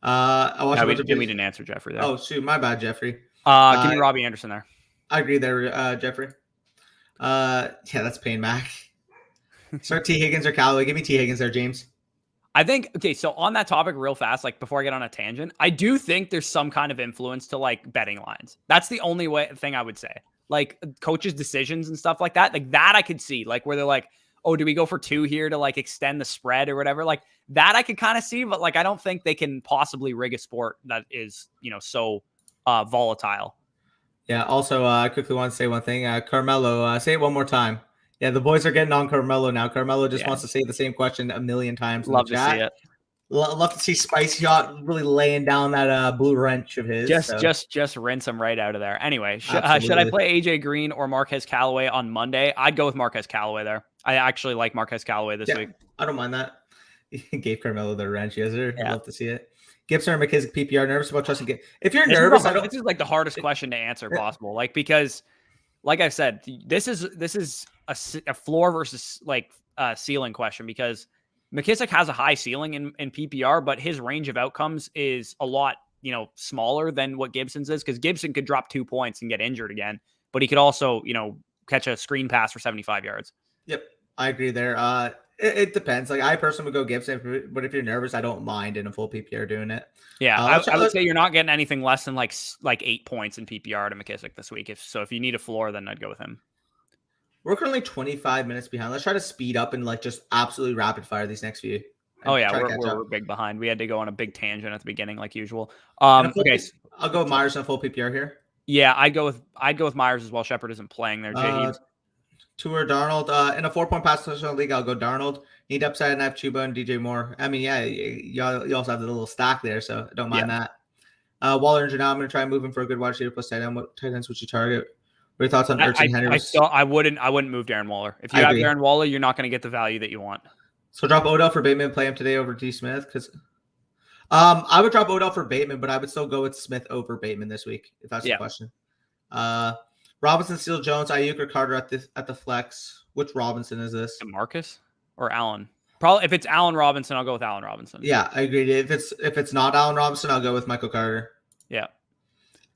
We didn't answer Jeffrey there. Oh shoot, my bad, Jeffrey. Give me Robbie Anderson there. I agree there, Jeffrey. Yeah, that's pain, Mac. Start T. Higgins or Callaway. Give me T. Higgins there, James. I think, okay, so on that topic real fast, like before I get on a tangent, I do think there's some kind of influence to like betting lines. That's the only thing I would say. Like coaches' decisions and stuff like that I could see, like where they're like, oh, do we go for 2 here to like extend the spread or whatever? Like that I could kind of see, but like I don't think they can possibly rig a sport that is, so volatile. Yeah, also, I quickly want to say one thing. Carmelo, say it one more time. Yeah, the boys are getting on Carmelo now. Carmelo just wants to say the same question a million times. Love to see it. Love to see Spicy Hot really laying down that blue wrench of his. Just rinse him right out of there. Anyway, should I play AJ Green or Marquez Callaway on Monday? I'd go with Marquez Callaway there. I actually like Marquez Callaway this week. I don't mind that. He gave Carmelo the wrench. Yes, sir. I'd love to see it. Gibson or McKissick PPR? Nervous about trusting? If you're nervous, this is like the hardest question to answer possible. Like because, like I said, this is a floor versus like ceiling question because McKissick has a high ceiling in PPR, but his range of outcomes is a lot smaller than what Gibson's is because Gibson could drop 2 points and get injured again, but he could also catch a screen pass for 75 yards. Yep, I agree there. It depends. Like I personally would go Gibson, but if you're nervous, I don't mind in a full PPR doing it. Yeah, I would say you're not getting anything less than like 8 points in PPR to McKissick this week. If you need a floor, then I'd go with him. We're currently 25 minutes behind. Let's try to speed up and like just absolutely rapid fire these next few. Oh yeah, we're big behind. We had to go on a big tangent at the beginning, like usual. Okay, I'll go with Myers in a full PPR here. Yeah, I'd go with Myers as well. Shepard isn't playing there. Tour Darnold in a 4-point pass touchdown league. I'll go Darnold. Need upside and I have Chuba and DJ Moore. I mean, yeah, you also have the little stack there, so I don't mind that. Waller and Janelle, I'm going to try and move him for a good wide receiver plus tight end. What tight ends would you target? What are your thoughts on Ertz and Henry? I wouldn't move Darren Waller. If you have Darren Waller, you're not going to get the value that you want. So drop Odell for Bateman and play him today over D. Smith because I would drop Odell for Bateman, but I would still go with Smith over Bateman this week if that's the question. Robinson, Steele, Jones, Ayuk, or Carter at the flex. Which Robinson is this? Marcus or Allen? Probably if it's Allen Robinson, I'll go with Allen Robinson. Yeah, I agree. If it's not Allen Robinson, I'll go with Michael Carter. Yeah.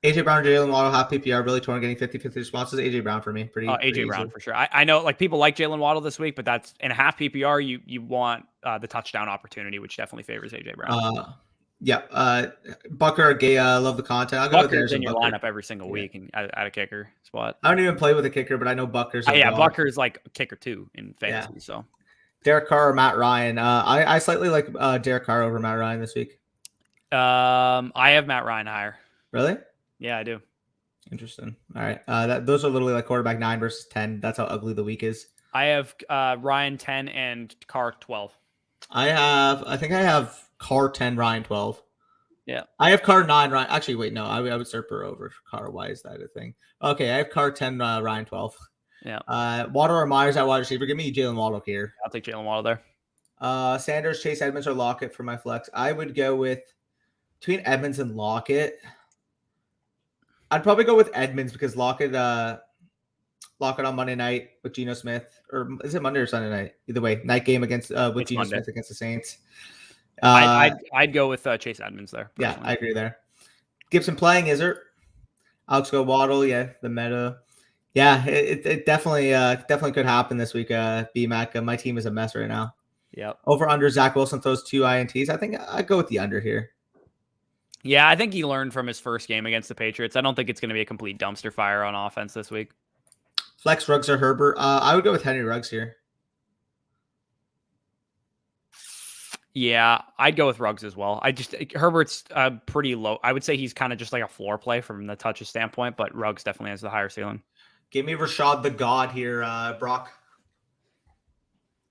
AJ Brown, Jalen Waddle, half PPR, really torn, getting 50-50 responses. AJ Brown for me, AJ Brown for sure. I know like people like Jalen Waddle this week, but that's in a half PPR. You want the touchdown opportunity, which definitely favors AJ Brown. Bucker or Gay, love the content. I'll go Bucker's in your lineup every single week and at a kicker spot. I don't even play with a kicker, but I know Bucker's. Bucker's like a kicker too in fantasy. So Derek Carr or Matt Ryan. I slightly like Derek Carr over Matt Ryan this week. I have Matt Ryan higher. Really? Yeah, I do. Interesting. All right. Those are literally like quarterback 9 versus 10. That's how ugly the week is. I have Ryan 10 and Carr 12. I think I have Carr 10, Ryan 12. Yeah. I have Carr 9, Ryan. Actually, wait, no. I would start Burrow over Carr. Why is that a thing? Okay, I have Carr 10, Ryan 12. Yeah. Waddle or Myers at wide receiver. Give me Jalen Waddle here. I'll take Jalen Waddle there. Sanders, Chase Edmonds, or Lockett for my flex. I would go with between Edmonds and Lockett. I'd probably go with Edmonds because Lockett on Monday night with Geno Smith, or is it Monday or Sunday night? Either way, night game against with Geno Smith against the Saints. I'd go with Chase Edmonds there. Personally. Yeah, I agree there. Gibson playing, is it? Alex go Waddle, the meta. Yeah, it definitely could happen this week. BMAC, my team is a mess right now. Yeah. Over under Zach Wilson throws 2 INTs. I think I'd go with the under here. Yeah, I think he learned from his first game against the Patriots. I don't think it's going to be a complete dumpster fire on offense this week. Flex Ruggs or Herbert. I would go with Henry Ruggs here. Yeah, I'd go with Ruggs as well. Herbert's pretty low. I would say he's kind of just like a floor play from the touches standpoint, but Ruggs definitely has the higher ceiling. Give me Rashad the God here, Brock.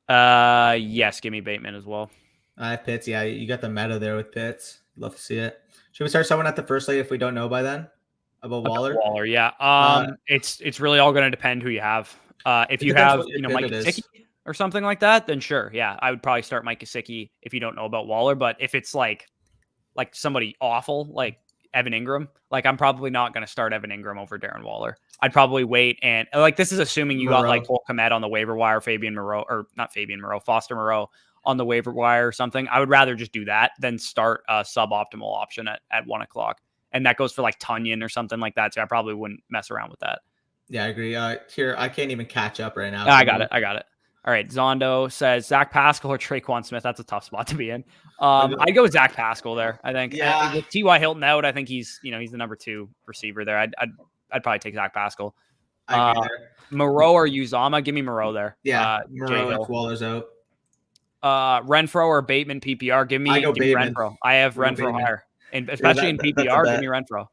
Yes, give me Bateman as well. I have Pitts. Yeah, you got the meta there with Pitts. Love to see it. Should we start someone at the first slate if we don't know by then about Waller? Waller, yeah. It's really all going to depend who you have. If you have, Mike Gesicki or something like that, then sure, yeah, I would probably start Mike Gesicki if you don't know about Waller. But if it's like somebody awful like Evan Ingram, like I'm probably not going to start Evan Ingram over Darren Waller. I'd probably wait, and like this is assuming you got like Cole Kmet on the waiver wire, Foster Moreau on the waiver wire or something. I would rather just do that than start a suboptimal option at 1 o'clock. And that goes for like Tunyon or something like that. So I probably wouldn't mess around with that. Yeah, I agree. Here, I can't even catch up right now. I got it. All right. Zondo says Zach Pascal or Traquan Smith. That's a tough spot to be in. I'd go with Zach Pascal there. I think with T.Y. Hilton out, I think he's the number 2 receiver there. I'd probably take Zach Pascal. Moreau or Uzama? Give me Moreau there. Yeah, Moreau if Waller's out. Renfro or Bateman PPR? Give me Renfro. I have Renfro higher, and especially in PPR. Give me Renfro.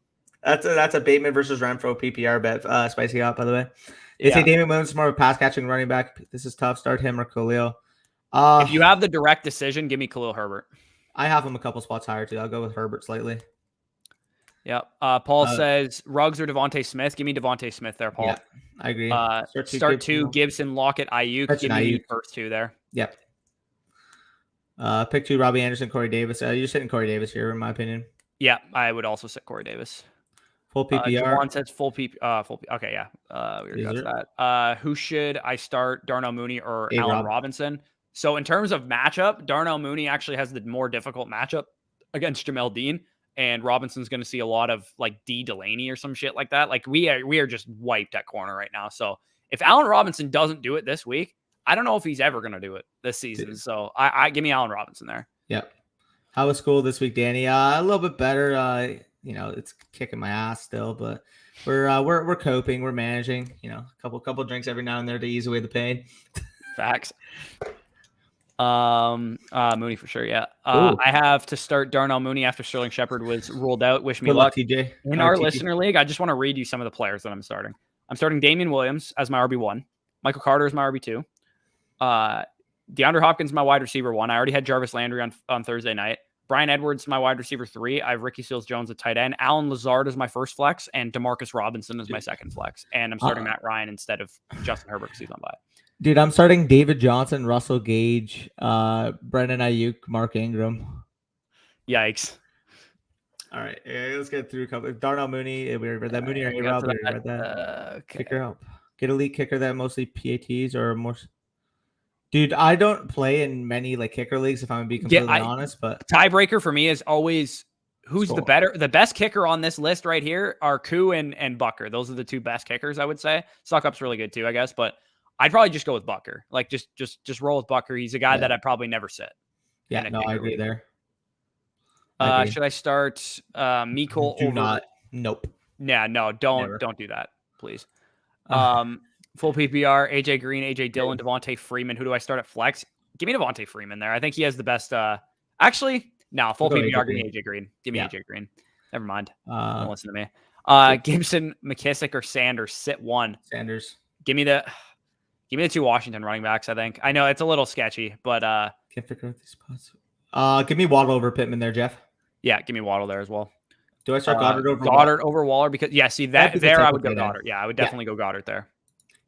That's a Bateman versus Renfro PPR bet. Spicy out, by the way. They say Damian Williams is more of a pass catching running back. This is tough. Start him or Khalil. If you have the direct decision, give me Khalil Herbert. I have him a couple spots higher too. I'll go with Herbert slightly. Yep. Paul says Ruggs or Devontae Smith. Give me Devontae Smith there, Paul. Yeah, I agree. Start two Gibson, Lockett, Ayuk. Give me first 2 there. Yep. Pick 2, Robbie Anderson, Corey Davis. You're sitting Corey Davis here, in my opinion. Yeah, I would also sit Corey Davis. Full PPR. Juwan says full PPR. Okay, yeah. We already got that. Who should I start? Darnell Mooney or Allen Robinson? So in terms of matchup, Darnell Mooney actually has the more difficult matchup against Jamel Dean, and Robinson's going to see a lot of like D Delaney or some shit like that. Like we are just wiped at corner right now. So if Allen Robinson doesn't do it this week, I don't know if he's ever going to do it this season. So I give me Allen Robinson there. Yep. How was school this week, Danny? A little bit better. It's kicking my ass still, but we're coping. We're managing. A couple drinks every now and then to ease away the pain. Facts. Mooney for sure. Yeah. I have to start Darnell Mooney after Sterling Shepard was ruled out. Wish me luck, TJ. In our listener league, I just want to read you some of the players that I'm starting. I'm starting Damian Williams as my RB1. Michael Carter is my RB2. DeAndre Hopkins, my wide receiver 1. I already had Jarvis Landry on Thursday night. Brian Edwards, my wide receiver 3. I have Ricky Seals-Jones at tight end. Alan Lazard is my first flex, and DeMarcus Robinson is my second flex. And I'm starting Matt Ryan instead of Justin Herbert because he's on bye. Dude, I'm starting David Johnson, Russell Gage, Brendan Ayuk, Mark Ingram. Yikes. All right, let's get through a couple. Darnell Mooney, we read that. Mooney or A-Rob, we read that. Okay. Kicker help. Get elite kicker that mostly PATs or more. Dude, I don't play in many like kicker leagues if I'm gonna be completely honest. But tiebreaker for me is always who's the best kicker on this list right here are Koo and Bucker. Those are the 2 best kickers, I would say. Suckup's really good too, I guess, but I'd probably just go with Bucker. Like just roll with Bucker. He's a guy that I'd probably never sit. Yeah, no, I agree there. Should I start Mecole over? Not. Nope. Yeah, no, don't do that, please. Full PPR, AJ Green, AJ Dillon, Devontae Freeman. Who do I start at flex? Give me Devontae Freeman there. I think he has the best. Actually, no, full PPR. Give me AJ Green. Give me AJ Green. Never mind. Don't listen to me. Gibson, McKissick, or Sanders. Sit 1. Sanders. Give me the 2 Washington running backs. I think. I know it's a little sketchy, but can't figure out these spots. Give me Waddle over Pittman there, Jeff. Yeah, give me Waddle there as well. Do I start Goddard over Waller? Because see that there I would go Goddard. Yeah, I would definitely go Goddard there.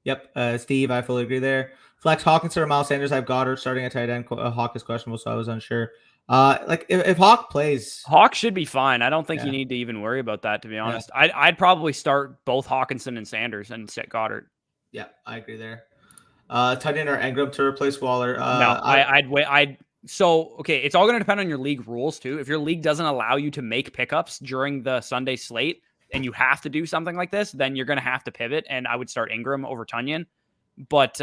Yep. Steve, I fully agree there. Flex Hawkins or Miles Sanders. I have Goddard starting at tight end. Hawk is questionable, so I was unsure. If Hawk plays, Hawk should be fine. I don't think you need to even worry about that, to be honest. I'd probably start both Hawkinson and Sanders and sit Goddard. Yeah, I agree there. Tight end or Ingram to replace Waller. No, I'd wait. So, okay, it's all going to depend on your league rules, too. If your league doesn't allow you to make pickups during the Sunday slate and you have to do something like this, then you're going to have to pivot, and I would start Ingram over Tunyon. But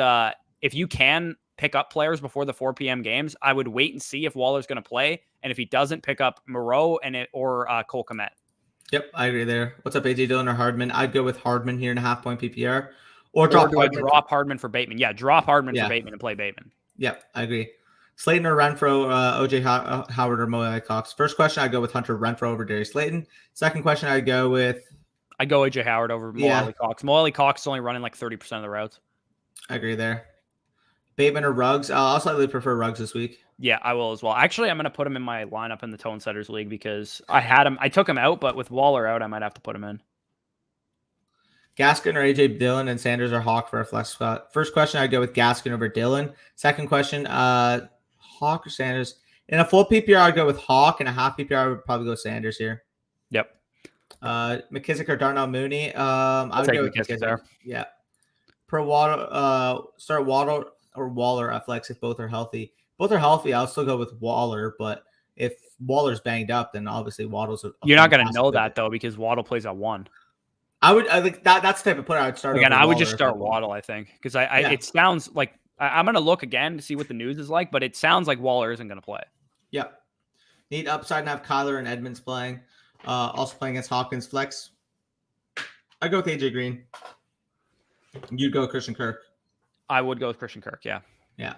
if you can pick up players before the 4 p.m. games, I would wait and see if Waller's going to play. And if he doesn't, pick up Moreau or Cole Kmet. Yep, I agree there. What's up, AJ Dillon or Hardman? I'd go with Hardman here in a half-point PPR. Or drop do Hardman. I drop Hardman for Bateman? Yeah, drop Hardman for Bateman and play Bateman. Yep, I agree. Slayton or Renfro, OJ Howard or Mo Cox. First question, I'd go with Hunter Renfro over Darius Slayton. Second question, I'd go OJ Howard over Mo Cox. Mo Cox is only running like 30% of the routes. I agree there. Bateman or Ruggs? I'll slightly prefer Ruggs this week. Yeah, I will as well. Actually, I'm going to put him in my lineup in the Tone Setters League because I took him out, but with Waller out, I might have to put him in. Gaskin or AJ Dillon and Sanders or Hawk for a flex spot. First question, I'd go with Gaskin over Dillon. Second question, Hawk or Sanders. In a full PPR, I'd go with Hawk. In a half PPR, I would probably go Sanders here. Yep. McKissick or Darnell Mooney. I would go with McKissick there. Yeah. Per Waddle, start Waddle or Waller at flex if both are healthy. Both are healthy. I'll still go with Waller, but if Waller's banged up, then obviously Waddle's. You're not going to know that though because Waddle plays at 1. I think that's the type of player I would start. Again, I would just start Waddle. I think because it sounds like I'm going to look again to see what the news is like, but it sounds like Waller isn't going to play. Yep. Need upside and have Kyler and Edmonds playing. Also playing against Hopkins flex. I go with AJ Green. You'd go with Christian Kirk. I would go with Christian Kirk. Yeah. Yeah.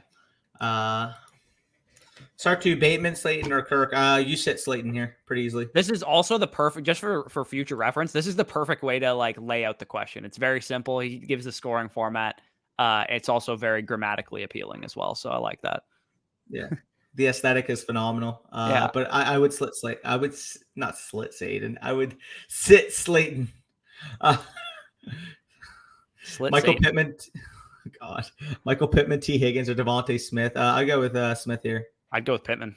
Start to Bateman, Slayton, or Kirk. You sit Slayton here pretty easily. This is also the perfect, just for future reference, this is the perfect way to like lay out the question. It's very simple. He gives the scoring format. It's also very grammatically appealing as well. So I like that. Yeah. The aesthetic is phenomenal. But I would sit Slayton. I would not slit Slayton. I would sit Slayton. Michael Satan. Pittman. God. Michael Pittman, T. Higgins, or Devontae Smith. I go with Smith here. I'd go with Pittman.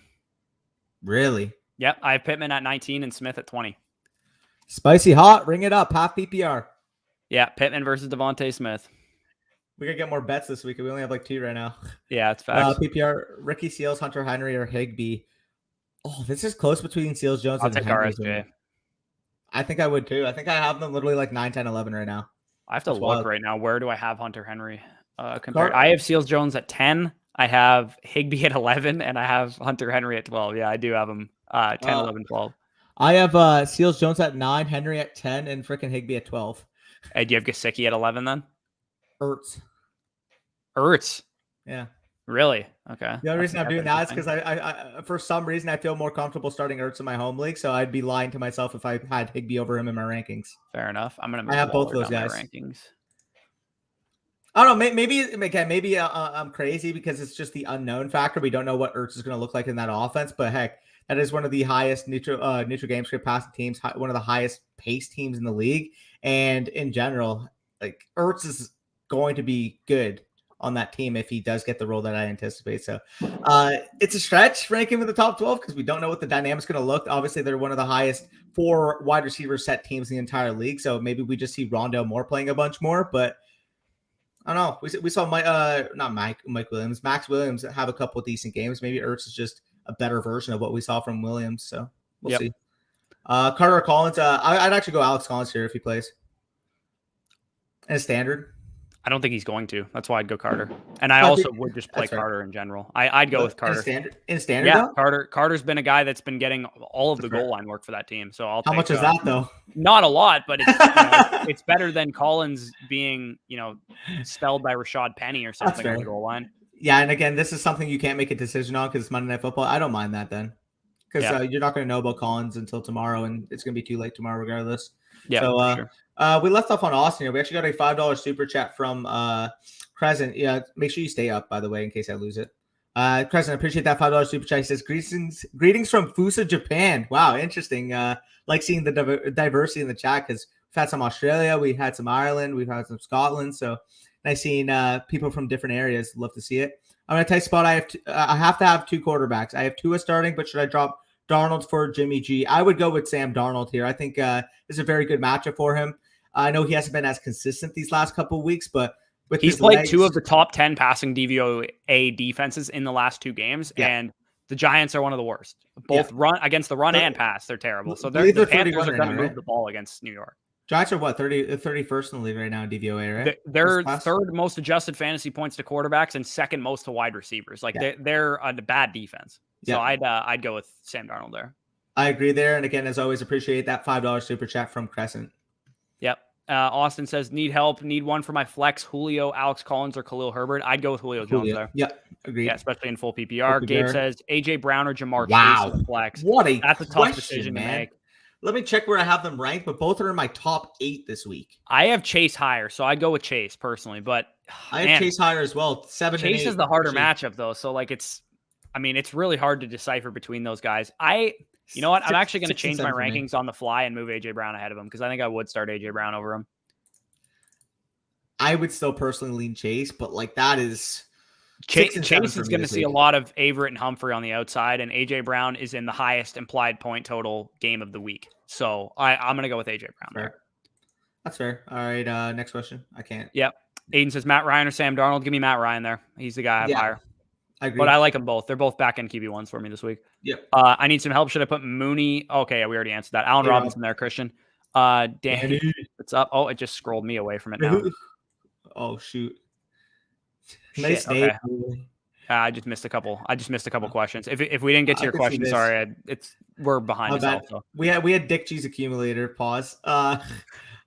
Really? Yep. I have Pittman at 19 and Smith at 20. Spicy hot. Ring it up. Half PPR. Yeah. Pittman versus Devontae Smith. We could get more bets this week. We only have like 2 right now. Yeah, it's facts. PPR, Ricky Seals, Hunter Henry, or Higbee. Oh, this is close between Seals Jones and Henry. RSJ. I think I would too. I think I have them literally like 9, 10, 11 right now. I have to look right now. Where do I have Hunter Henry compared? I have Seals Jones at 10. I have Higbee at 11, and I have Hunter Henry at 12. Yeah, I do have him 10, 11, 12. I have Seals Jones at 9, Henry at 10, and freaking Higbee at 12. Hey, do you have Gesicki at 11 then? Ertz. Yeah. Really? Okay. The only reason I'm doing that is because I for some reason I feel more comfortable starting Ertz in my home league, so I'd be lying to myself if I had Higbee over him in my rankings. Fair enough. I have both those guys. Rankings. I don't know. Maybe I'm crazy because it's just the unknown factor. We don't know what Ertz is going to look like in that offense, but heck, that is one of the highest neutral game script passing teams, one of the highest paced teams in the league, and in general, like Ertz is going to be good on that team if he does get the role that I anticipate. So it's a stretch ranking him in the top 12 because we don't know what the dynamic's going to look. Obviously, they're one of the highest 4 wide receiver set teams in the entire league. So maybe we just see Rondale Moore playing a bunch more. But I don't know. We saw Max Williams have a couple of decent games. Maybe Ertz is just a better version of what we saw from Williams. So we'll see. Carter or Collins. I'd actually go Alex Collins here if he plays. And a standard. I don't think he's going to. That's why I'd go Carter. And I also would just play Carter in general. I'd go with Carter. In standard, yeah, though? Carter's been a guy that's been getting all of the goal line work for that team. So I'll. How much is that though? Not a lot, but it's it's better than Collins being spelled by Rashad Penny or something on the goal line. Yeah, and again, this is something you can't make a decision on because it's Monday Night Football. I don't mind that then, because you're not going to know about Collins until tomorrow, and it's going to be too late tomorrow regardless. Yeah. So sure. We left off on Austin here. We actually got a $5 super chat from Crescent. Yeah, make sure you stay up, by the way, in case I lose it. Crescent, I appreciate that $5 super chat. He says, greetings from Fusa, Japan. Wow, interesting. Like seeing the diversity in the chat because we've had some Australia, we've had some Ireland, we've had some Scotland. So nice seeing people from different areas. Love to see it. I'm in a tight spot. I have to have 2 quarterbacks. I have Tua starting, but should I drop Darnold for Jimmy G? I would go with Sam Darnold here. I think it's a very good matchup for him. I know he hasn't been as consistent these last couple of weeks, but he's played 2 of the top 10 passing DVOA defenses in the last 2 games, and the Giants are one of the worst. Both run against the run and pass, they're terrible. So the Panthers are going to move the ball against New York. Giants are what, 31st in the league right now in DVOA, right? They're third most adjusted fantasy points to quarterbacks and second most to wide receivers. Like they're a bad defense. So I'd go with Sam Darnold there. I agree there. And again, as always, appreciate that $5 super chat from Crescent. Yep. Austin says, need help. Need one for my flex. Julio, Alex Collins, or Khalil Herbert. I'd go with Julio Jones there. Yep. Agreed. Yeah, especially in full PPR. Gabe says, AJ Brown or Jamar Chase is flex. That's a tough decision to make. Let me check where I have them ranked, but both are in my top 8 this week. I have Chase higher, so I'd go with Chase personally. But I have Chase higher as well. 7 and 8. Chase is the harder matchup though, so like it's really hard to decipher between those guys. You know what? I'm actually going to change my rankings on the fly and move AJ Brown ahead of him because I think I would start AJ Brown over him. I would still personally lean Chase, but like that is Chase is going to see a lot of Averett and Humphrey on the outside, and AJ Brown is in the highest implied point total game of the week. So I'm going to go with AJ Brown there. That's fair. All right. Next question. I can't. Yep. Aiden says Matt Ryan or Sam Darnold. Give me Matt Ryan there. He's the guy I have higher. I agree. But I like them both. They're both back end QB1s for me this week. Yep. I need some help. Should I put Mooney? Okay, yeah, we already answered that. Allen Robinson there, Christian. Danny, what's up? Oh, it just scrolled me away from it now. Oh shoot. Nice day. Okay. I just missed a couple questions. If we didn't get to your question, sorry. We're behind us also. We had Dick G's accumulator. Pause.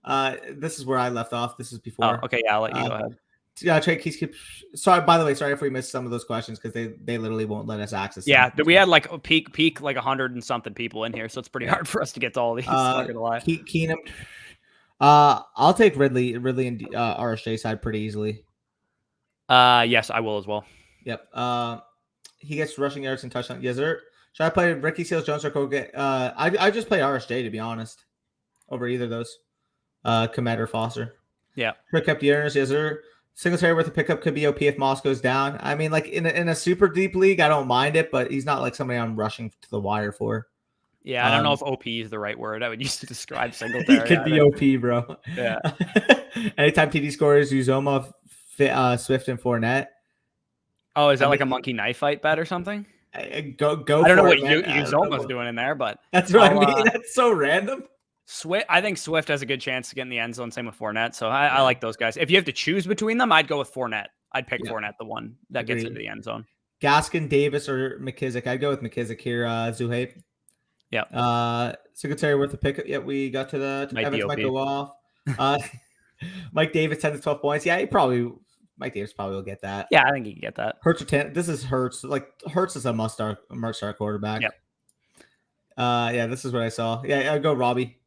This is where I left off. This is before. Oh, okay, yeah, I'll let you go ahead. Yeah, sorry. By the way, sorry if we missed some of those questions because they literally won't let us access. Yeah, we had like a peak like 100 and something people in here, so it's pretty hard for us to get to all these. Not gonna lie. Keenum. I'll take Ridley and RSJ side pretty easily. Yes, I will as well. Yep. He gets rushing yards and touchdown. Yes, sir. Should I play Ricky Seals Jones or Koget? I just play RSJ to be honest, over either of those. Komet or Foster. Yeah. Pick up the earners. Yes, sir. Singletary with a pickup could be OP if Moss goes down. I mean, like in a super deep league, I don't mind it, but he's not like somebody I'm rushing to the wire for. Yeah, I don't know if OP is the right word I would use to describe Singletary. He could be OP, bro. Yeah. Anytime TD scores, Uzoma, Swift, and Fournette. Oh, is that like a monkey knife fight bet or something? Go! I don't know what Uzoma's doing in there, but that's what I mean. That's so random. I think Swift has a good chance to get in the end zone. Same with Fournette. So I like those guys. If you have to choose between them, I'd go with Fournette. I'd pick Fournette, the one that gets into the end zone. Gaskin, Davis, or McKissick. I'd go with McKissick here. Zuhaib. Yeah. Secretary worth a pickup. Yeah, we got to the Evans might go off. Mike Davis 10 to 12 points. Yeah, Mike Davis probably will get that. Yeah, I think he can get that. Hurts or 10. This is Hurts. Like Hurts is a must start quarterback. Yep. Yeah, this is what I saw. Yeah, I'd go Robbie.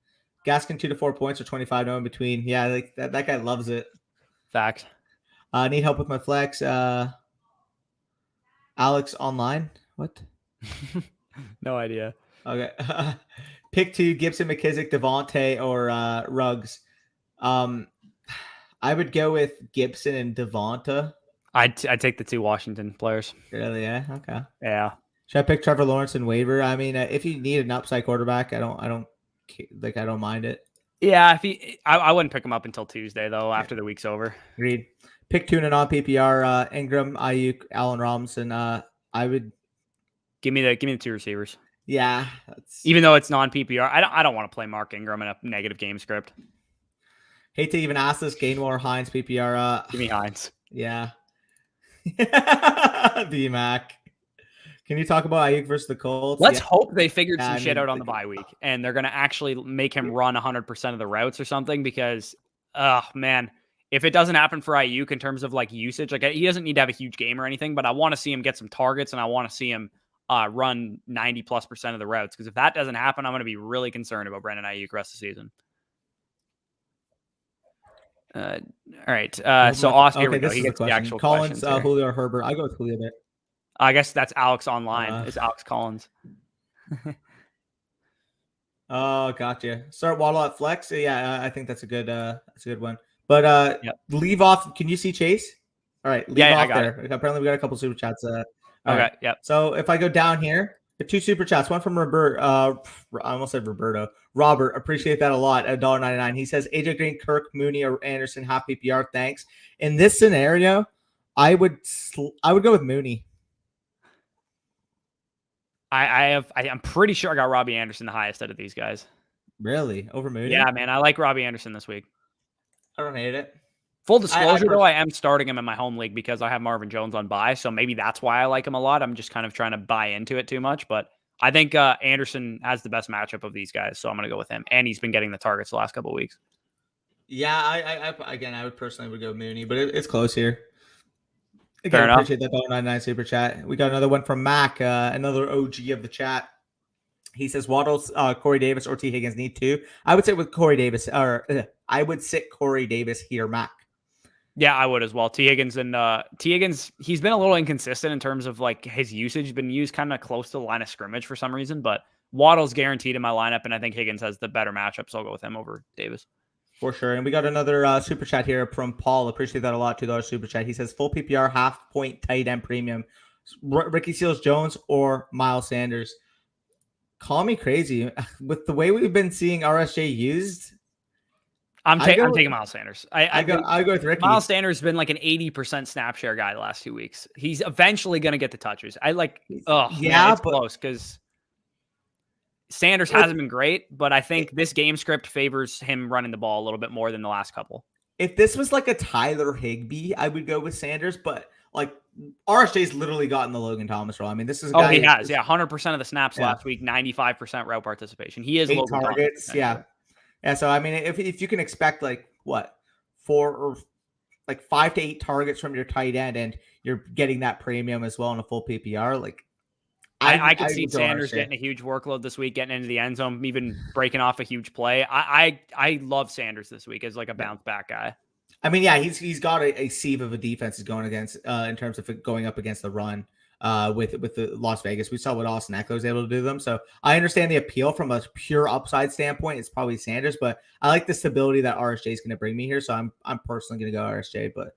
Gaskin 2 to 4 points or 25 no in between. Yeah, like that guy loves it. Fact. Need help with my flex. Alex online. What? No idea. Okay. Pick 2, Gibson, McKissick, Devontae, or Ruggs. I would go with Gibson and Devonta. I'd take the 2 Washington players. Really? Yeah. Okay. Yeah. Should I pick Trevor Lawrence and Waiver? I mean, if you need an upside quarterback, I don't mind it. Yeah. I wouldn't pick him up until Tuesday though. After the week's over. Agreed. Pick 2 in a non-PPR. Ingram, Ayuk, Allen Robinson. I would give me the 2 receivers. Yeah. Even though it's non-PPR, I don't want to play Mark Ingram in a negative game script. Hate to even ask this. Gainwell, Hines, PPR. Give me Hines. Yeah. D-Mac. Can you talk about Ayuk versus the Colts? Let's hope they figured some shit out on the bye week, and they're going to actually make him run 100% of the routes or something because, man, if it doesn't happen for Ayuk in terms of like usage, like he doesn't need to have a huge game or anything, but I want to see him get some targets and I want to see him run 90+% of the routes because if that doesn't happen, I'm going to be really concerned about Brandon Ayuk rest of the season. All right. So Oscar, here we go. He gets the actual Collins, Julio, or Herbert. I go with Julio there. I guess that's Alex online. It's Alex Collins. Oh, gotcha. Start Waddle at flex. Yeah, I think that's a good one. But leave off. Can you see Chase? All right, leave off there. Apparently, we got a couple super chats. Okay. Right. Yep. So if I go down here, the 2 super chats. One from Robert. I almost said Roberto. Robert, appreciate that a lot. $1.99. He says AJ Green, Kirk, Mooney, or Anderson half PPR. Thanks. In this scenario, I would go with Mooney. I'm pretty sure I got Robbie Anderson the highest out of these guys. Really? Over Mooney? Yeah, man. I like Robbie Anderson this week. I don't hate it. Full disclosure, though, I am starting him in my home league because I have Marvin Jones on bye, so maybe that's why I like him a lot. I'm just kind of trying to buy into it too much, but I think Anderson has the best matchup of these guys, so I'm going to go with him. And he's been getting the targets the last couple of weeks. Yeah, I would personally go Mooney, but it's close here. Fair Again, enough. appreciate that $1.99 super chat. We got another one from Mac, another OG of the chat. He says Waddles, Corey Davis, or T Higgins need two. I would say with Corey Davis, or I would sit Corey Davis here, Mac. Yeah, I would as well. T Higgins, he's been a little inconsistent in terms of like his usage. He's been used kind of close to the line of scrimmage for some reason, but Waddle's guaranteed in my lineup, and I think Higgins has the better matchup, so I'll go with him over Davis. For sure. And we got another super chat here from Paul. Appreciate that a lot. $2 super chat. He says full PPR, half point tight end premium. Ricky Seals-Jones or Miles Sanders. Call me crazy. With the way we've been seeing RSJ used, I'm taking Miles Sanders. I go with Ricky. Miles Sanders has been like an 80% snap share guy the last 2 weeks. He's eventually going to get the touches. It's close because Sanders hasn't been great, but I think this game script favors him running the ball a little bit more than the last couple. If this was like a Tyler Higbee, I would go with Sanders, but like RSJ's literally gotten the Logan Thomas role. I mean, this is a guy he has. Yeah, 100% of the snaps last week, 95% route participation. He is 8 Logan targets. Thomas. Yeah. So I mean, if you can expect like what 4 or like 5 to 8 targets from your tight end, and you're getting that premium as well in a full PPR, like I could see Sanders getting a huge workload this week, getting into the end zone, even breaking off a huge play. I love Sanders this week as like a bounce back guy. I mean, yeah, he's got a sieve of a defense is going against in terms of it going up against the run with the Las Vegas. We saw what Austin Eckler was able to do to them. So I understand the appeal from a pure upside standpoint. It's probably Sanders, but I like the stability that RSJ is going to bring me here. So I'm personally going to go RSJ, but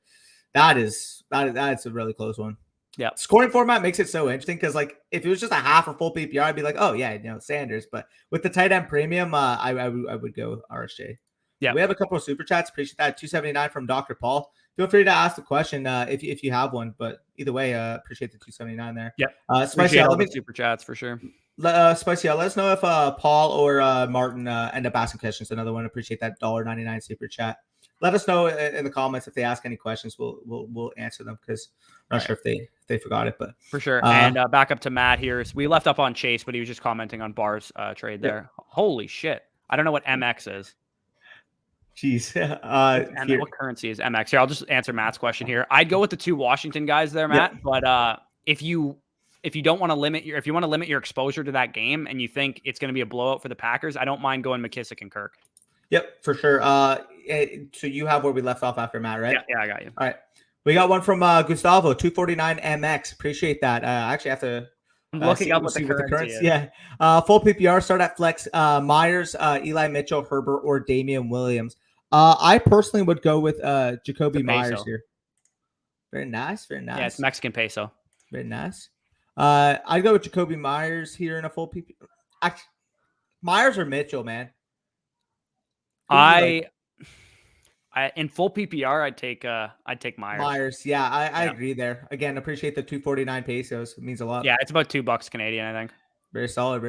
that's a really close one. Yeah, scoring format makes it so interesting because like if it was just a half or full PPR, I'd be like, oh yeah, Sanders. But with the tight end premium, I would go RSJ. Yeah, we have a couple of super chats. Appreciate that. 279 from Dr. Paul. Feel free to ask the question if you have one. But either way, appreciate the 279 there. Yeah, Spicy. Let me super chats for sure. Spicy. Let us know if Paul or Martin end up asking questions. Another one. Appreciate that $1.99 super chat. Let us know in the comments if they ask any questions. We'll answer them because I'm not sure if they forgot it, but for sure. And back up to Matt here. So we left up on Chase, but he was just commenting on Barr's trade there. Yeah. Holy shit! I don't know what MX is. Jeez. What currency is MX? Here, I'll just answer Matt's question here. I'd go with the 2 Washington guys there, Matt. Yep. But if you don't want to limit your exposure to that game and you think it's going to be a blowout for the Packers, I don't mind going McKissick and Kirk. Yep, for sure. So you have where we left off after Matt, right? Yeah, I got you. All right. We got one from Gustavo, 249 MX. Appreciate that. I actually have to looking up what the currency is. Yeah. Full PPR, start at flex. Myers, Eli Mitchell, Herbert, or Damian Williams. I personally would go with Jacoby Myers here. Very nice. Yeah, it's Mexican peso. Very nice. I'd go with Jacoby Myers here in a full PPR. Myers or Mitchell, man? I in full PPR, I'd take Myers. Myers, yeah, I agree there. Again, appreciate the 249 pesos. It means a lot. Yeah, it's about $2 Canadian, I think. Very solid.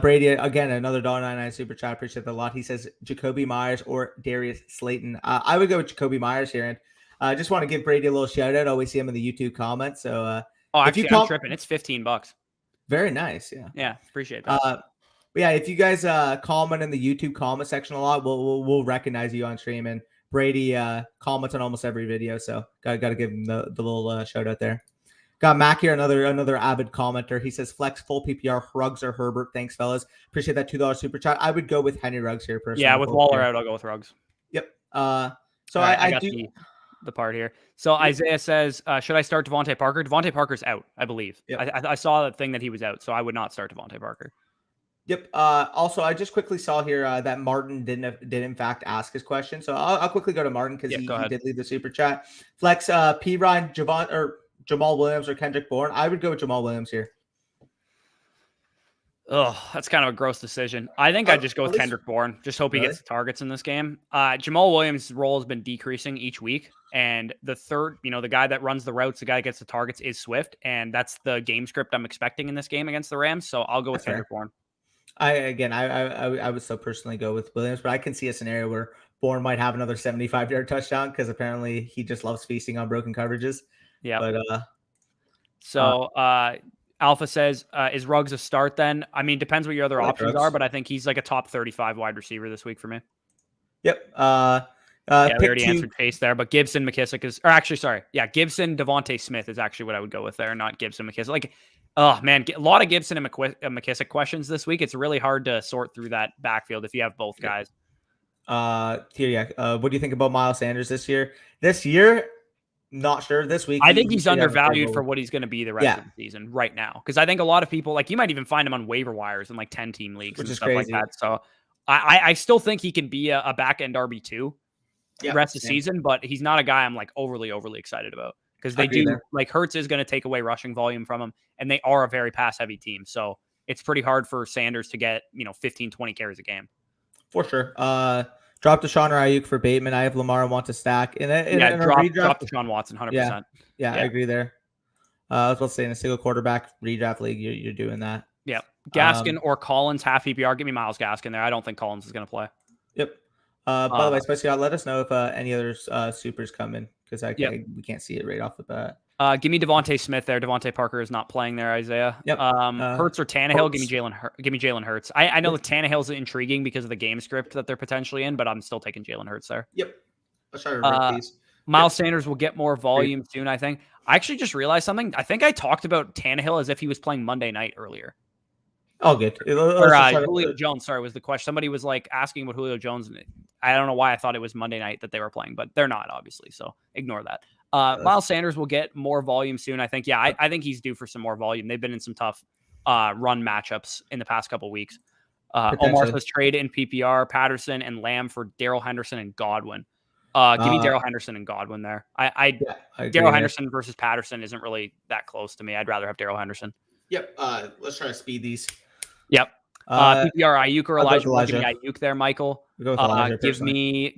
Brady, again, another $1.99 super chat. Appreciate that a lot. He says Jacoby Myers or Darius Slayton. I would go with Jacoby Myers here, and I just want to give Brady a little shout out. Always see him in the YouTube comments. So, actually, I'm tripping. It's $15. Very nice. Yeah, appreciate that. But yeah, if you guys comment in the YouTube comment section a lot, we'll recognize you on stream. And Brady comments on almost every video, so got to give him the little shout out there. Got Mac here, another avid commenter. He says flex full PPR, Ruggs or Herbert. Thanks, fellas. Appreciate that $2 super chat. I would go with Henry Ruggs here personally. Yeah, with Waller out, I'll go with Ruggs. Yep. So right, I do the part here. So Isaiah says, should I start Devontae Parker? Devontae Parker's out, I believe. Yep. I saw the thing that he was out, so I would not start Devontae Parker. Yep. Also, I just quickly saw here that Martin did in fact ask his question. So I'll quickly go to Martin because he did leave the super chat. Flex P. Ryan, Jamal Williams or Kendrick Bourne. I would go with Jamal Williams here. Oh, that's kind of a gross decision. I think I'd just go with Kendrick Bourne. Just hope he gets the targets in this game. Jamal Williams' role has been decreasing each week. And the third, the guy that runs the routes, the guy that gets the targets is Swift. And that's the game script I'm expecting in this game against the Rams. So I'll go with Kendrick Bourne. I would still personally go with Williams, but I can see a scenario where Bourne might have another 75-yard touchdown because apparently he just loves feasting on broken coverages. Yeah. But so Alpha says, is Ruggs a start then? I mean, depends what your other I like options Ruggs. are, but I think he's like a top 35 wide receiver this week for me. Yep. Yeah, we pick already 2. answered Chase there, but Gibson, McKissick is, or actually, sorry. Yeah, Gibson, Devontae Smith is actually what I would go with there, not Gibson, McKissick. Like, oh man, a lot of Gibson and McKissick questions this week. It's really hard to sort through that backfield if you have both guys. What do you think about Miles Sanders this year? This year, not sure. This week, I think he's undervalued for what he's going to be the rest of the season right now. Because I think a lot of people, like, you might even find him on waiver wires in like 10-team leagues and stuff like that. So I still think he can be a back end RB2 the rest of the season, but he's not a guy I'm like overly excited about because they do like Hurts is going to take away rushing volume from him, and they are a very pass heavy team. So it's pretty hard for Sanders to get 15-20 carries a game. For sure. Drop Deshaun or Ayuk for Bateman. I have Lamar and want to stack. Drop Deshaun Watson 100%. Yeah, I agree there. I was about to say in a single quarterback redraft league, you're doing that. Yeah. Gaskin or Collins, half PPR. Give me Myles Gaskin there. I don't think Collins is going to play. Yep. By the way, Spicy God, let us know if any other supers come in because we can't see it right off the bat. Give me Devontae Smith there. Devontae Parker is not playing there, Isaiah. Yep. Hurts or Tannehill? Give me Jalen Hurts. I know that Tannehill's intriguing because of the game script that they're potentially in, but I'm still taking Jalen Hurts there. Yep. Let's try to remember these. Miles Sanders will get more volume soon, I think. I actually just realized something. I think I talked about Tannehill as if he was playing Monday night earlier. Oh, good. Julio Jones, sorry, was the question. Somebody was like asking about Julio Jones. And I don't know why I thought it was Monday night that they were playing, but they're not, obviously. So ignore that. Miles Sanders will get more volume soon. I think, I think he's due for some more volume. They've been in some tough run matchups in the past couple of weeks. Omar says trade in PPR, Patterson and Lamb for Darrell Henderson and Godwin. Give me Darrell Henderson and Godwin there. Darrell Henderson versus Patterson isn't really that close to me. I'd rather have Darrell Henderson. Yep. Let's try to speed these. Yep. PPR Ayuk or Elijah. Give me Ayuk there, Michael. Give me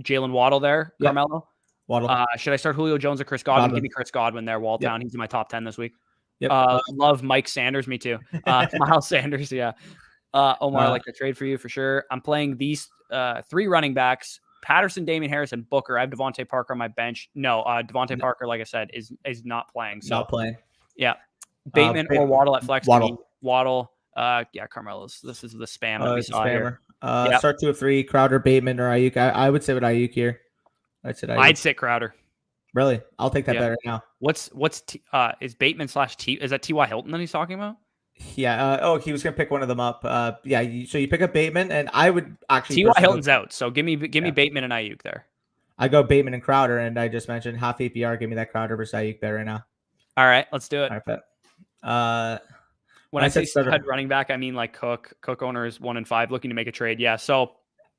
Jalen Waddle there, yep. Carmelo. Waddle. Should I start Julio Jones or Chris Godwin? Give me Chris Godwin there, Walltown. Yep. He's in my top 10 this week. Yep. Love Mike Sanders. Me too. Miles Sanders. Yeah. Omar, I like to trade for you for sure. I'm playing these 3 running backs: Patterson, Damian Harris, and Booker. I have Devontae Parker on my bench. No, Devontae Parker, like I said, is not playing. So. Not playing. Yeah. Bateman or Waddle at flex. Waddle. Carmelo's. This is the spam that we saw here. Start 2 of 3. Crowder, Bateman, or Ayuk. I would sit with Ayuk here. I'd sit Crowder. Really? I'll take that bet right now. Is Bateman / T? Is that T.Y. Hilton that he's talking about? Yeah. He was gonna pick one of them up. So you pick up Bateman, and I would actually T.Y. Hilton's out. So give me Bateman and Ayuk there. I go Bateman and Crowder, and I just mentioned half APR. Give me that Crowder versus Ayuk bet right now. All right, let's do it. All right, bet. When I say stud running back, I mean like Cook. Cook owner is 1-5 looking to make a trade. Yeah. So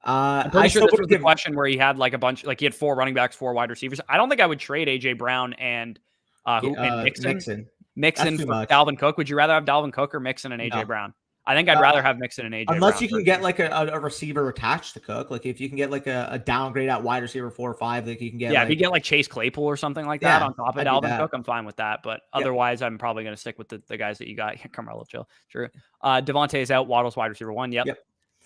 I'm pretty sure this was the question where he had like a bunch, like he had 4 running backs, 4 wide receivers. I don't think I would trade AJ Brown and Mixon for Dalvin Cook. Would you rather have Dalvin Cook or Mixon and AJ Brown? I think I'd rather have Mixon and AJ unless Brown you can get like a receiver attached to Cook. Like if you can get like a downgrade at wide receiver 4 or 5, like you can get. Yeah, if you get like Chase Claypool or something like that on top of Dalvin Cook, I'm fine with that. But otherwise, I'm probably going to stick with the guys that you got. Carmelo, chill. Sure. Devontae is out. Waddle's wide receiver 1. Yep.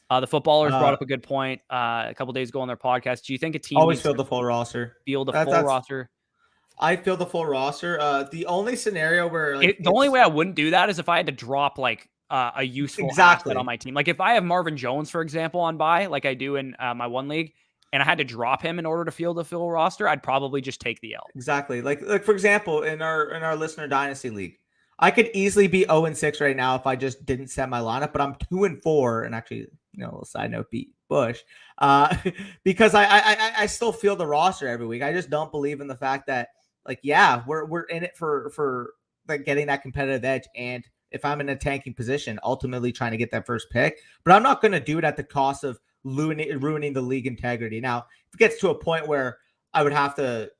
The footballers brought up a good point a couple days ago on their podcast. Do you think a team always field the full roster? Field the full roster. I field the full roster. The only scenario where the only way I wouldn't do that is if I had to drop like a useful asset on my team. Like if I have Marvin Jones, for example, on bye, like I do in my one league, and I had to drop him in order to field the full roster, I'd probably just take the L. Exactly. Like for example, in our listener dynasty league, I could easily be 0-6 right now if I just didn't set my lineup, but I'm 2-4, and actually, a little side note, beat Bush, because I still field the roster every week. I just don't believe in the fact that we're in it for like getting that competitive edge, and if I'm in a tanking position, ultimately trying to get that first pick, but I'm not going to do it at the cost of ruining the league integrity. Now, if it gets to a point where I would have to,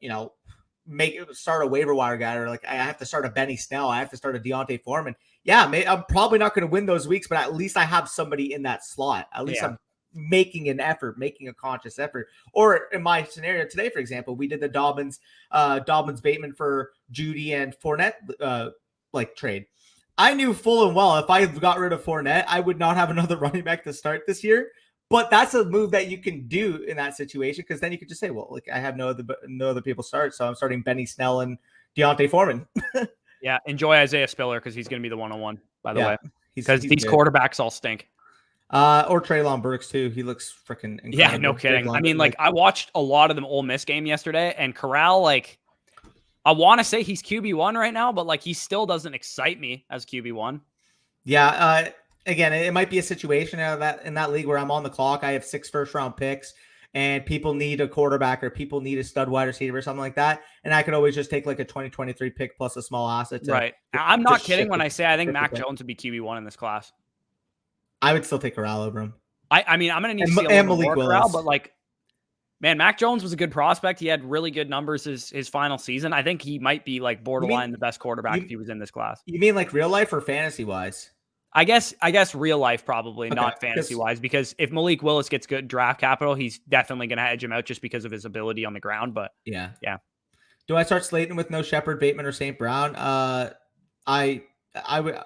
start a waiver wire guy, or like I have to start a Benny Snell, I have to start a Deontay Foreman. Yeah, I'm probably not going to win those weeks, but at least I have somebody in that slot. At least I'm making an effort, making a conscious effort. Or in my scenario today, for example, we did the Dobbins Bateman for Judy and Fournette trade. I knew full and well if I got rid of Fournette, I would not have another running back to start this year. But that's a move that you can do in that situation because then you could just say, well, like I have no other people start, so I'm starting Benny Snell and Deontay Foreman. Yeah, enjoy Isaiah Spiller because he's going to be the 1-on-1, by the way. Because these good. quarterbacks all stink. Or Treylon Burks too. He looks freaking incredible. Yeah, no kidding. I mean, like I watched a lot of the Ole Miss game yesterday, and Corral, like I want to say he's QB1 right now, but like he still doesn't excite me as QB1. Yeah. Again, it might be a situation in that league where I'm on the clock. I have 6 first-round picks, and people need a quarterback or people need a stud wide receiver or something like that. And I could always just take like a 2023 pick plus a small asset. Right. I'm not kidding when I say I think Mac Jones would be QB1 in this class. I would still take Corral over him. I mean, I'm going to need to see a little more Corral, but like, man, Mac Jones was a good prospect. He had really good numbers his final season. I think he might be like borderline the best quarterback if he was in this class. You mean like real life or fantasy wise? I guess real life probably, not fantasy wise, because if Malik Willis gets good draft capital, he's definitely going to edge him out just because of his ability on the ground. But yeah. Do I start Slayton with no Shepard, Bateman, or St. Brown? I would.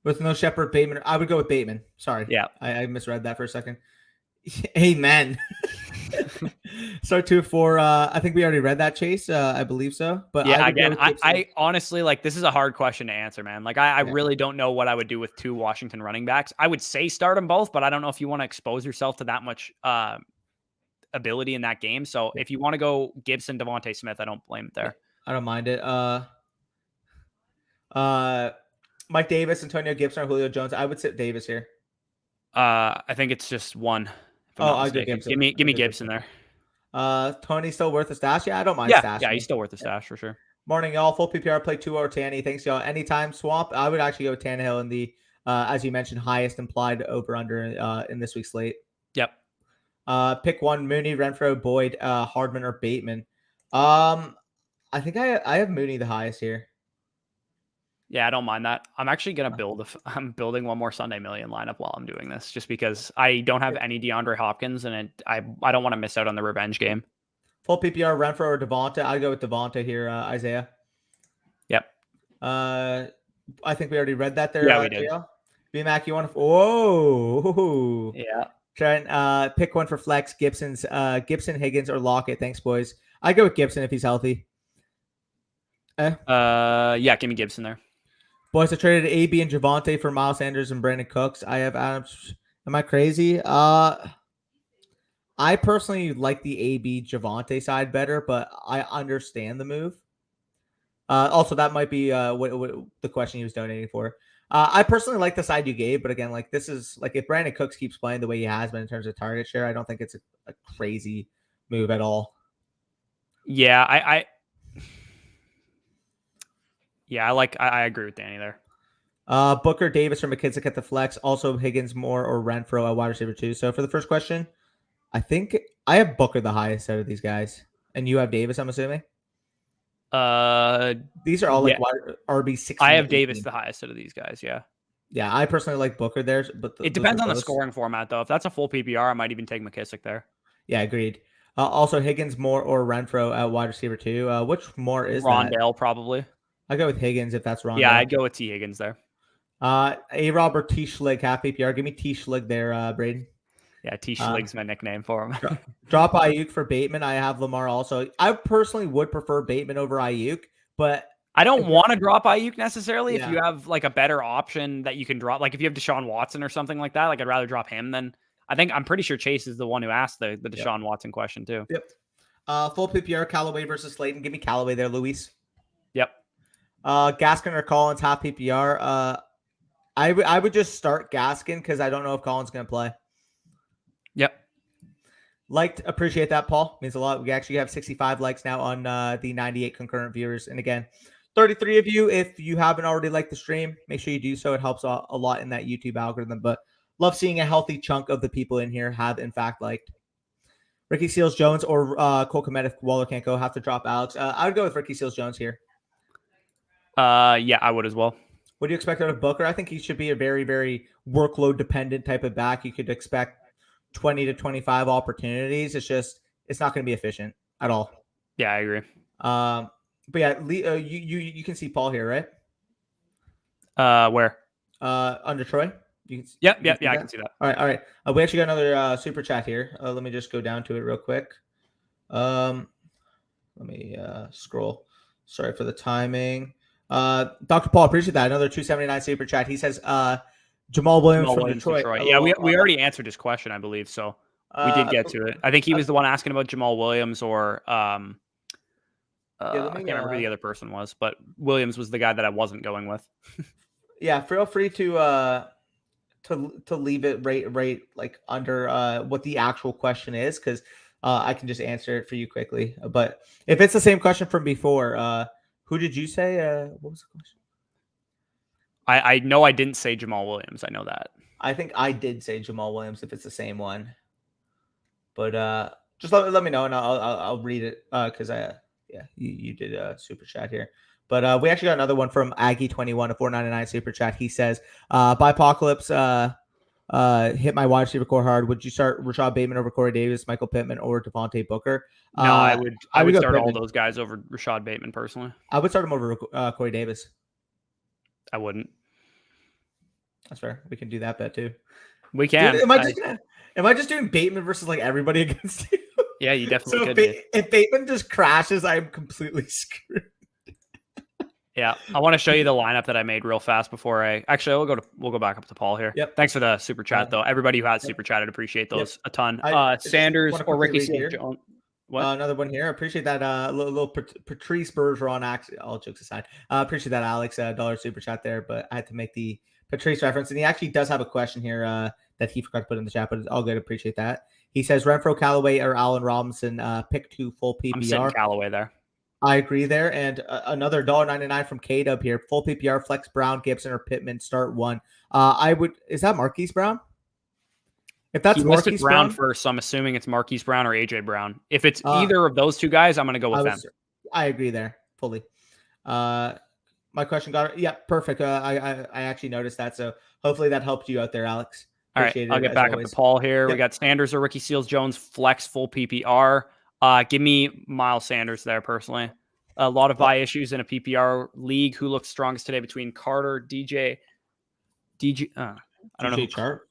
With no Shepard, Bateman, I would go with Bateman. Sorry. Yeah. I misread that for a second. Amen. Start 2-4. I think we already read that, Chase. I believe so. But yeah, again, I honestly, like, this is a hard question to answer, man. Like, I really don't know what I would do with 2 Washington running backs. I would say start them both, but I don't know if you want to expose yourself to that much ability in that game. So if you want to go Gibson, Devontae Smith, I don't blame it there. I don't mind it. Mike Davis, Antonio Gibson, or Julio Jones. I would sit Davis here. I think it's just one. I'll go Gibson. Give me Gibson there. Tony still worth a stash? Yeah, I don't mind stashing. Yeah, he's still worth a stash for sure. Morning, y'all. Full PPR play 2 or Tanny. Thanks, y'all. Anytime swamp. I would actually go with Tannehill in the as you mentioned, highest implied over under in this week's slate. Yep. Pick one: Mooney, Renfro, Boyd, Hardman, or Bateman. I think I have Mooney the highest here. Yeah, I don't mind that. I'm actually gonna I'm building one more Sunday Million lineup while I'm doing this, just because I don't have any DeAndre Hopkins, and I don't want to miss out on the revenge game. Full PPR, Renfro or Devonta. I'd go with Devonta here, Isaiah. Yep. I think we already read that there. Yeah, we did. BMAC, you want to? Whoa. Yeah. Try and pick one for flex. Gibson, Higgins, or Lockett. Thanks, boys. I go with Gibson if he's healthy. Yeah, give me Gibson there. Boys, I traded AB and Javonte for Miles Sanders and Brandon Cooks. I have Adams. Am I crazy? I personally like the AB Javonte side better, but I understand the move. Also, that might be what the question he was donating for. I personally like the side you gave, but again, like this is like if Brandon Cooks keeps playing the way he has been in terms of target share, I don't think it's a crazy move at all. Yeah, I agree with Danny there. Booker, Davis, or McKissick at the flex. Also Higgins, Moore, or Renfro at wide receiver 2. So for the first question, I think I have Booker the highest out of these guys, and you have Davis, I'm assuming. These are all like RB 16. I have Davis the highest out of these guys. Yeah. Yeah, I personally like Booker there, but it depends on the scoring format, though. If that's a full PPR, I might even take McKissick there. Yeah, agreed. Also Higgins, Moore, or Renfro at wide receiver 2. Which more is Rondale, that? Probably. I go with Higgins if that's Rondale. Yeah, I'd go with T. Higgins there. A-Rob or T. Schlig, half PPR. Give me T. Schlig there, Braden. Yeah, T. Schlig's my nickname for him. Drop Ayuk for Bateman. I have Lamar also. I personally would prefer Bateman over Ayuk, but I don't want to drop Ayuk necessarily. If you have like a better option that you can drop, like if you have Deshaun Watson or something like that, like I'd rather drop him than I'm pretty sure Chase is the one who asked the Deshaun Watson question too. Yep. Full PPR, Callaway versus Slayton. Give me Callaway there, Luis. Yep. Gaskin or Collins, half PPR. I would just start Gaskin because I don't know if Collins is going to play. Yep. Appreciate that, Paul. Means a lot. We actually have 65 likes now on the 98 concurrent viewers. And again, 33 of you, if you haven't already liked the stream, make sure you do so. It helps a lot in that YouTube algorithm. But love seeing a healthy chunk of the people in here have, in fact, liked. Ricky Seals-Jones or Cole Kmet if Waller can't go. Have to drop Alex. I would go with Ricky Seals-Jones here. Yeah, I would as well. What do you expect out of Booker? I think he should be a very, very workload dependent type of back. You could expect 20 to 25 opportunities. It's not going to be efficient at all. Yeah, I agree. But yeah, you can see Paul here, right? Where? Under Troy. Yeah, I can see that. All right. We actually got another super chat here. Let me just go down to it real quick. Let me scroll. Sorry for the timing. Dr. Paul, appreciate that. Another 279 super chat. He says Jamal Williams from Detroit. Yeah, we already answered his question, I believe. So we did get to it. I think he was the one asking about Jamal Williams, or I can't remember who the other person was, but Williams was the guy that I wasn't going with. Yeah, feel free to leave it right like under what the actual question is, because I can just answer it for you quickly. But if it's the same question from before, who did you say? What was the question? I know I didn't say Jamal Williams. I know that. I think I did say Jamal Williams if it's the same one. But just let me know and I'll read it because you did super chat here. But we actually got another one from Aggie21, a 499 super chat. He says, by Apocalypse, hit my wide receiver core hard. Would you start Rashad Bateman over Corey Davis, Michael Pittman, or Devontae Booker? No, I would start Pittman. all those guys over Rashad Bateman personally. I would start him over Corey Davis. I wouldn't. That's fair. We can do that bet too. We can. Dude, am I just doing Bateman versus like everybody against you? Yeah, you definitely could. If Bateman just crashes, I'm completely screwed. Yeah, I want to show you the lineup that I made real fast before we'll go back up to Paul here. Yep. Thanks for the super chat though. Everybody who has super chatted, appreciate those a ton. Sanders or Ricky Seals. What? Another one here. Appreciate that little Patrice Bergeron. All jokes aside, appreciate that Alex $1 super chat there. But I had to make the Patrice reference, and he actually does have a question here that he forgot to put in the chat, but it's all good. Appreciate that. He says Renfro, Callaway, or Allen Robinson. Pick 2 full PPR. I'm sitting Callaway there. I agree there. And another $1.99 from K-Dub here. Full PPR, Flex Brown, Gibson, or Pittman. Start 1. Is that Marquise Brown? If that's Marquise Brown first, so I'm assuming it's Marquise Brown or AJ Brown. If it's either of those two guys, I'm going to go with them. I agree there fully. My question got it. Yeah, perfect. I actually noticed that. So hopefully that helped you out there, Alex. Appreciate All right, I'll get back up to Paul here. Yep. We got Sanders or Ricky Seals Jones, Flex, full PPR. Give me Miles Sanders there personally. A lot of buy issues in a PPR league. Who looks strongest today between Carter, DJ? I don't know. Chart?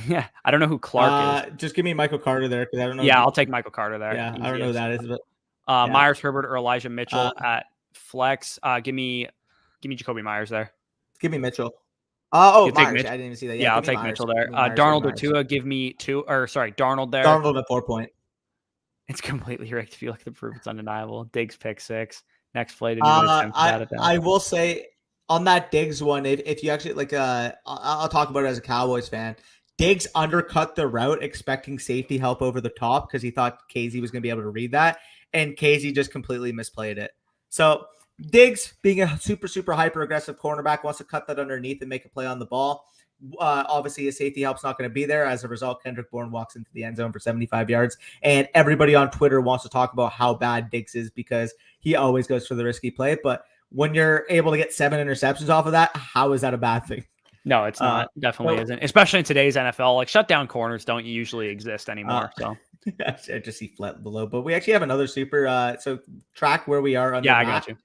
Yeah, I don't know who Clark is. Just give me Michael Carter there because I don't know. Yeah, I'll take Michael Carter there. Yeah, I don't know who that is. But Myers, Herbert, or Elijah Mitchell at Flex. Give me Jacoby Myers there. Give me Mitchell. Myers. I didn't even see that. Yeah, I'll take Mitchell there. Darnold or Tua. Give me Darnold there. Darnold at 4 point. It's completely rigged. If you look at the proof, it's undeniable. Diggs pick 6. Next play didn't even attempt that. I will say on that Diggs one, if you actually I'll talk about it as a Cowboys fan. Diggs undercut the route, expecting safety help over the top because he thought Casey was going to be able to read that, and Casey just completely misplayed it. So Diggs, being a super hyper aggressive cornerback, wants to cut that underneath and make a play on the ball. Obviously, his safety help's not going to be there. As a result, Kendrick Bourne walks into the end zone for 75 yards. And everybody on Twitter wants to talk about how bad Diggs is because he always goes for the risky play. But when you're able to get 7 interceptions off of that, how is that a bad thing? No, it's not. Definitely isn't. Especially in today's NFL. Like, shutdown corners don't usually exist anymore. I just see flat below. But we actually have another super. So track where we are. Under I got you.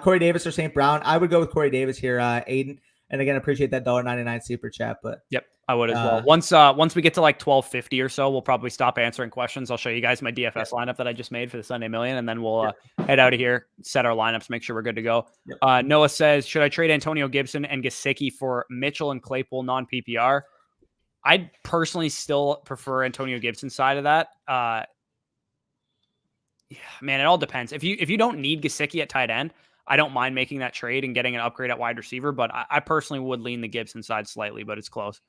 Corey Davis or St. Brown. I would go with Corey Davis here, Aiden. And again, appreciate that $1.99 super chat. But yep, I would as well. Once we get to like 12:50 or so, we'll probably stop answering questions. I'll show you guys my DFS lineup that I just made for the Sunday Million, and then we'll head out of here, set our lineups, make sure we're good to go. Yep. Noah says, should I trade Antonio Gibson and Gesicki for Mitchell and Claypool non-PPR? I'd personally still prefer Antonio Gibson's side of that. Man, it all depends. If you don't need Gesicki at tight end, I don't mind making that trade and getting an upgrade at wide receiver, but I personally would lean the Gibson side slightly, but it's close.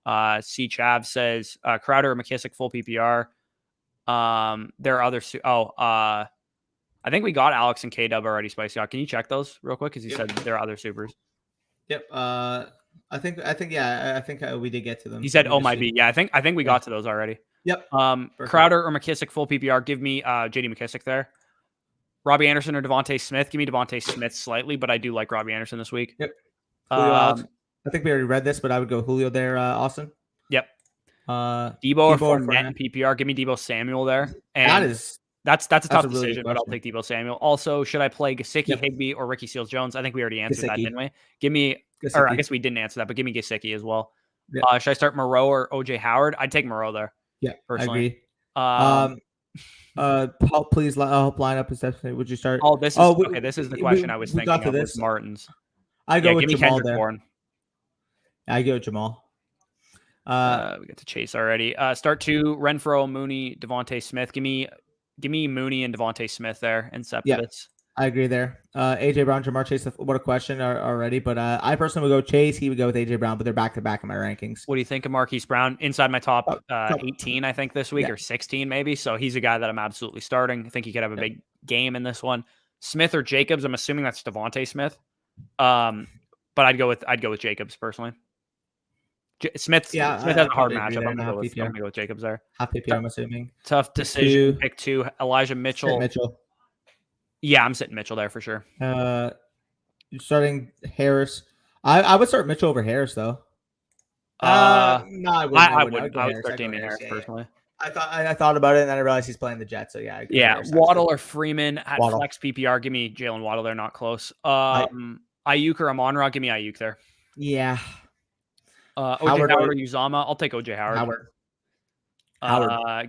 C. Chav says Crowder or McKissick full PPR. There are other. I think we got Alex and K-Dub already, Spicy. Can you check those real quick? Because he said there are other supers. Yep. I think we did get to them. He said, might be. Yeah, I think we got to those already. Yep. Crowder or McKissick full PPR. Give me JD McKissick there. Robbie Anderson or Devontae Smith. Give me Devontae Smith slightly, but I do like Robbie Anderson this week. Yep. I think we already read this, but I would go Julio there, Austin. Yep. Debo or Fournette in PPR. Give me Debo Samuel there. And that's a tough decision, but I'll take Debo Samuel. Also, should I play Gesicki, Higbee, or Ricky Seals Jones? I think we already answered that, didn't we? Give me Or I guess we didn't answer that, but give me Gesicki as well. Yeah. Should I start Moreau or OJ Howard? I'd take Moreau there. Yeah, personally. I agree. Help, please. Help lineup is definitely. Would you start? Oh, this is okay. This is the question I was thinking of. Was Martin's? I go with give me Jamal Kendrick there. Bourne. I go with Jamal. We got to Chase already. Start 2, Renfro, Mooney, Devontae Smith. Give me Mooney and Devontae Smith there and Cespedes. Yeah, I agree there. AJ Brown, Jamar Chase. What a question already. But I personally would go Chase. He would go with AJ Brown, but they're back to back in my rankings. What do you think of Marquise Brown? Inside my top 18, I think this week, or 16 maybe. So he's a guy that I'm absolutely starting. I think he could have a big game in this one. Smith or Jacobs? I'm assuming that's Devontae Smith. But I'd go with Jacobs personally. Smith has a hard matchup. I'm gonna go with Jacobs there. Half PPR, I'm assuming. Tough decision. Pick 2. Elijah Mitchell. Yeah, I'm sitting Mitchell there for sure. Starting Harris. I would start Mitchell over Harris though. No, I wouldn't. I would start Damian Harris personally. I thought about it and then I realized he's playing the Jets. So yeah. Waddle or Freeman at flex PPR. Give me Jalen Waddle there, not close. Ayuk or Amon-Ra. Give me Ayuk there. Yeah. OJ Howard or Uzama. I'll take OJ Howard.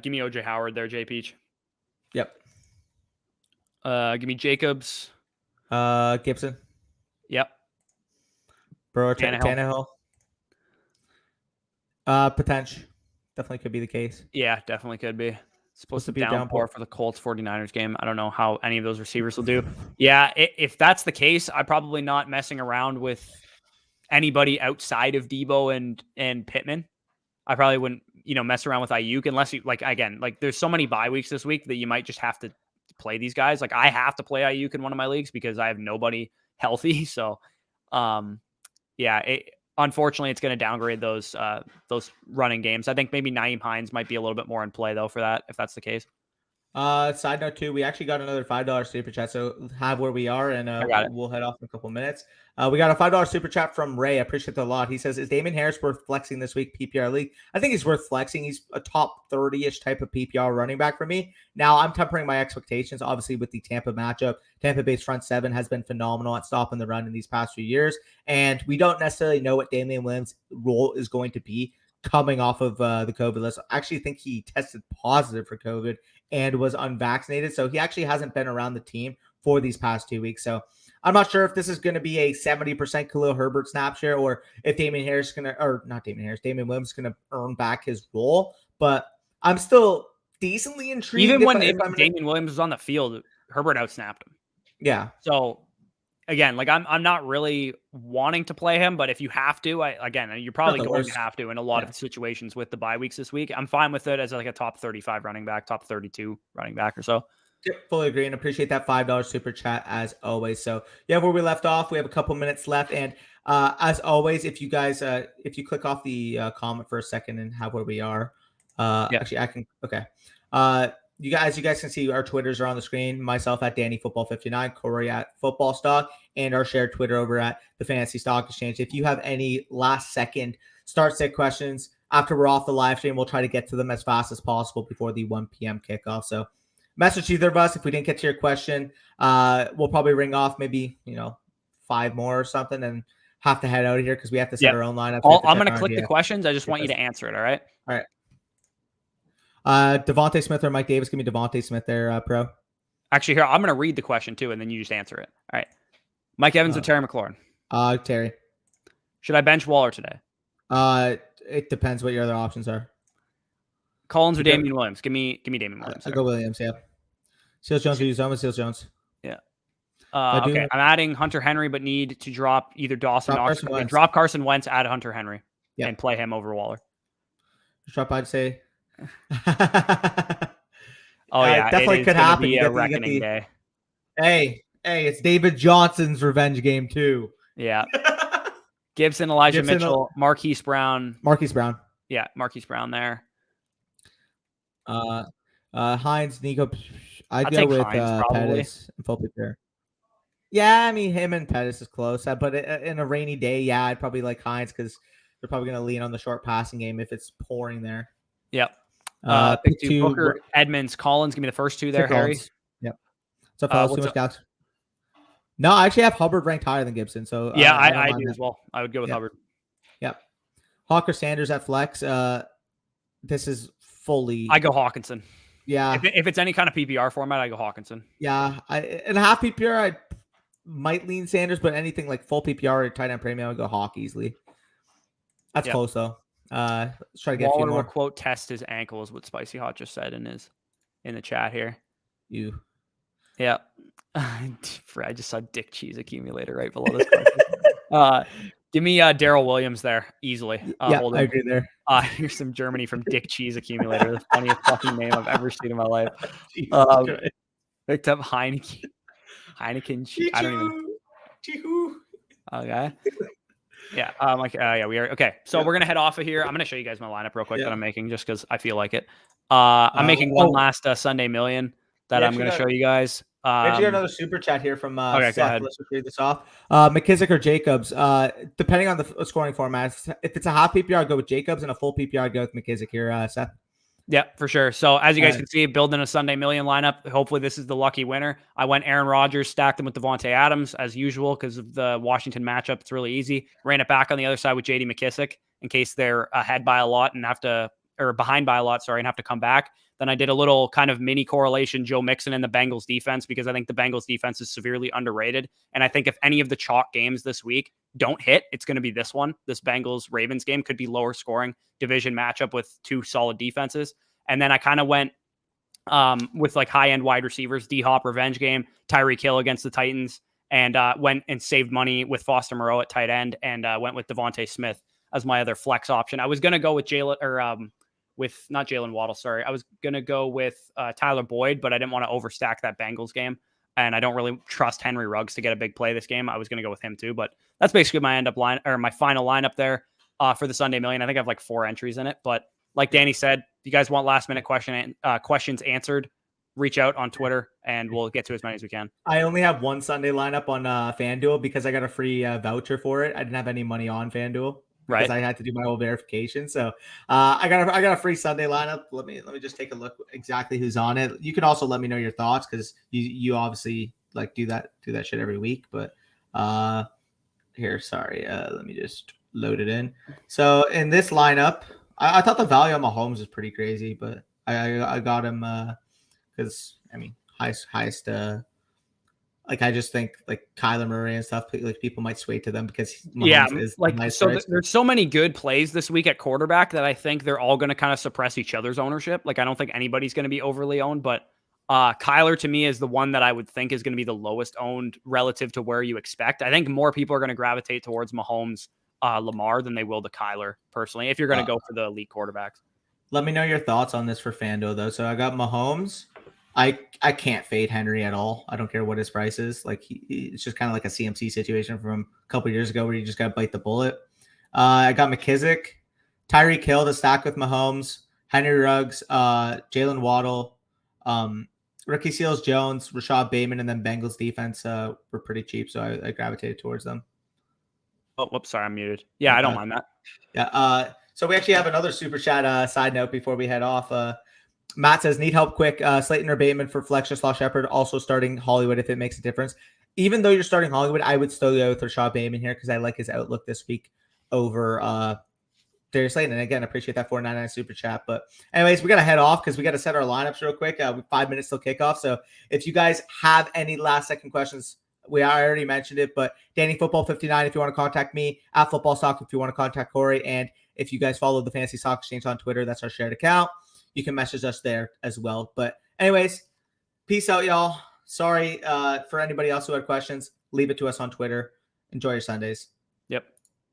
Give me OJ Howard there, J Peach. Yep. Give me Jacobs. Gibson. Yep. Burrow, Tannehill. Potential. Definitely could be the case. Yeah, definitely could be. Supposed to be downpour for the Colts 49ers game. I don't know how any of those receivers will do. Yeah, if that's the case, I'm probably not messing around with anybody outside of Debo and Pittman. I probably wouldn't, mess around with Ayuk unless you there's so many bye weeks this week that you might just have to play these guys. Like I have to play Ayuk in one of my leagues because I have nobody healthy. So, unfortunately, it's going to downgrade those running games. I think maybe Nyheim Hines might be a little bit more in play though for that if that's the case. Side note too, we actually got another $5 super chat, so have where we are, and we'll head off in a couple minutes. We got a $5 super chat from Ray. I appreciate that a lot. He says, "Is Damian Harris worth flexing this week PPR league?" I think he's worth flexing. He's a top 30-ish type of PPR running back for me. Now I'm tempering my expectations, obviously with the Tampa matchup. Tampa Bay's front seven has been phenomenal at stopping the run in these past few years, and we don't necessarily know what Damian Williams' role is going to be coming off of the COVID list. I actually think he tested positive for COVID and was unvaccinated. So he actually hasn't been around the team for these past 2 weeks. So I'm not sure if this is going to be a 70% Khalil Herbert snap share or if Damian Williams is going to earn back his role. But I'm still decently intrigued. Even when Damian Williams was on the field, Herbert outsnapped him. Yeah. So again, I'm not really wanting to play him, but if you have to, you're probably going to have to in a lot of situations with the bye weeks this week. I'm fine with it as like a top 35 running back, top 32 running back or so. Yep, fully agree and appreciate that $5 super chat as always. So where we left off, we have a couple minutes left. And as always, if you guys, if you click off the comment for a second and have where we are, actually I can, okay. You guys can see our Twitters are on the screen. Myself at DannyFootball59, Corey at Football Stock, and our shared Twitter over at the Fantasy Stock Exchange. If you have any last second start-sit questions after we're off the live stream, we'll try to get to them as fast as possible before the 1 p.m. kickoff. So message either of us. If we didn't get to your question, we'll probably ring off maybe, 5 more or something and have to head out of here because we have to set our own lineup. I'm going to click the questions. I just want you to answer it. All right. All right. Devontae Smith or Mike Davis. Give me Devontae Smith there, pro. Actually, here, I'm going to read the question too, and then you just answer it. All right. Mike Evans or Terry McLaurin? Terry. Should I bench Waller today? It depends what your other options are. Collins or Damian Williams? Give me Damian Williams. I'll go Williams, yeah. Seals Jones or Uzama? Seals Jones. Yeah. Okay, I'm adding Hunter Henry, but need to drop either Dawson Knox. Drop Carson Wentz, add Hunter Henry, and play him over Waller. Drop, I'd say. Definitely could happen. Be a reckoning day. Hey, it's David Johnson's revenge game too. Yeah. Gibson, Elijah Mitchell, Marquise Brown. Yeah, Marquise Brown there. Hines, Nico. I'd go with Pettis and Fulton there. Yeah, I mean him and Pettis is close, but in a rainy day, I'd probably like Hines because they're probably going to lean on the short passing game if it's pouring there. Yep. Pick 2, Booker, Edmonds, Collins. Give me the first 2 there, Harry. Yep. What's up, fellas? No, I actually have Hubbard ranked higher than Gibson. So Yeah, I don't I mind do that. as well. I would go with Hubbard. Yep. Hawker Sanders at flex. This is fully. I go Hawkinson. Yeah. If it's any kind of PPR format, I go Hawkinson. Yeah. In a half PPR, I might lean Sanders, but anything like full PPR or tight end premium, I would go Hawk easily. That's close though. Let's try to get Waller a few more. will quote test his ankle is what Spicy Hot just said in the chat here. Yeah. I just saw Dick Cheese accumulator right below this question. Give me Daryl Williams there easily. Yeah, I agree there. Here's some Germany from Dick Cheese accumulator. The funniest fucking name I've ever seen in my life. Picked up Heineken. I don't even. Okay. Yeah. We are okay. So we're gonna head off of here. I'm gonna show you guys my lineup real quick that I'm making just because I feel like it. I'm making one last Sunday million that I'm gonna show you guys. We actually got another super chat here from okay, go ahead. Let's read this off. McKissick or Jacobs. Depending on the scoring format. If it's a half PPR, I'd go with Jacobs, and a full PPR, I'd go with McKissick here, Seth. Yeah, for sure. So as you guys can see, building a Sunday million lineup. Hopefully this is the lucky winner. I went Aaron Rodgers, stacked him with Devontae Adams as usual because of the Washington matchup. It's really easy. Ran it back on the other side with JD McKissick in case they're ahead by a lot and behind by a lot, and have to come back. Then I did a little kind of mini correlation, Joe Mixon and the Bengals defense, because I think the Bengals defense is severely underrated. And I think if any of the chalk games this week don't hit, it's going to be this one. This Bengals-Ravens game could be lower scoring division matchup with two solid defenses. And then I kind of went with like high-end wide receivers, D-Hop revenge game, Tyreek Hill against the Titans, and went and saved money with Foster Moreau at tight end, and went with Devontae Smith as my other flex option. I was going to go with not Jalen Waddle, sorry. I was going to go with Tyler Boyd, but I didn't want to overstack that Bengals game. And I don't really trust Henry Ruggs to get a big play this game. I was going to go with him too, but that's basically my my final lineup there for the Sunday million. I think I have like 4 entries in it, but like Danny said, if you guys want last minute questions answered, reach out on Twitter and we'll get to as many as we can. I only have one Sunday lineup on FanDuel because I got a free voucher for it. I didn't have any money on FanDuel. Because I had to do my whole verification. So I got a free Sunday lineup. Let me just take a look exactly who's on it. You can also let me know your thoughts because you obviously like do that shit every week. But here, sorry. Let me just load it in. So in this lineup, I thought the value on Mahomes is pretty crazy, but I got him because highest. Like I just think like Kyler Murray and stuff, like people might sway to them because Mahomes is like nice so. There's so many good plays this week at quarterback that I think they're all going to kind of suppress each other's ownership. Like I don't think anybody's going to be overly owned, but Kyler to me is the one that I would think is going to be the lowest owned relative to where you expect. I think more people are going to gravitate towards Mahomes, Lamar than they will to Kyler personally. If you're going to go for the elite quarterbacks, let me know your thoughts on this for FanDuel though. So I got Mahomes. I can't fade Henry at all. I don't care what his price is. Like it's just kind of like a CMC situation from a couple years ago where you just got to bite the bullet. I got McKissick, Tyreek Hill to stack with Mahomes, Henry Ruggs, Jalen Waddle, Ricky Seals-Jones, Rashad Bateman, and then Bengals defense were pretty cheap, so I gravitated towards them. Oh, whoops, sorry, I'm muted. Yeah, I don't mind that. Yeah. So we actually have another super chat side note before we head off. Matt says, need help quick. Slayton or Bateman for flex, just lost Shepard. Also starting Hollywood if it makes a difference. Even though you're starting Hollywood, I would still go with Rashad Bateman here because I like his outlook this week over Darius Slayton. And again, appreciate that $4.99 super chat. But anyways, we got to head off because we got to set our lineups real quick. 5 minutes till kickoff. So if you guys have any last second questions, I already mentioned it, but Danny Football 59 if you want to contact me, at Football Stock if you want to contact Corey. And if you guys follow the Fantasy Stock Exchange on Twitter, that's our shared account. You can message us there as well. But anyways, peace out, y'all. Sorry for anybody else who had questions. Leave it to us on Twitter. Enjoy your Sundays. Yep.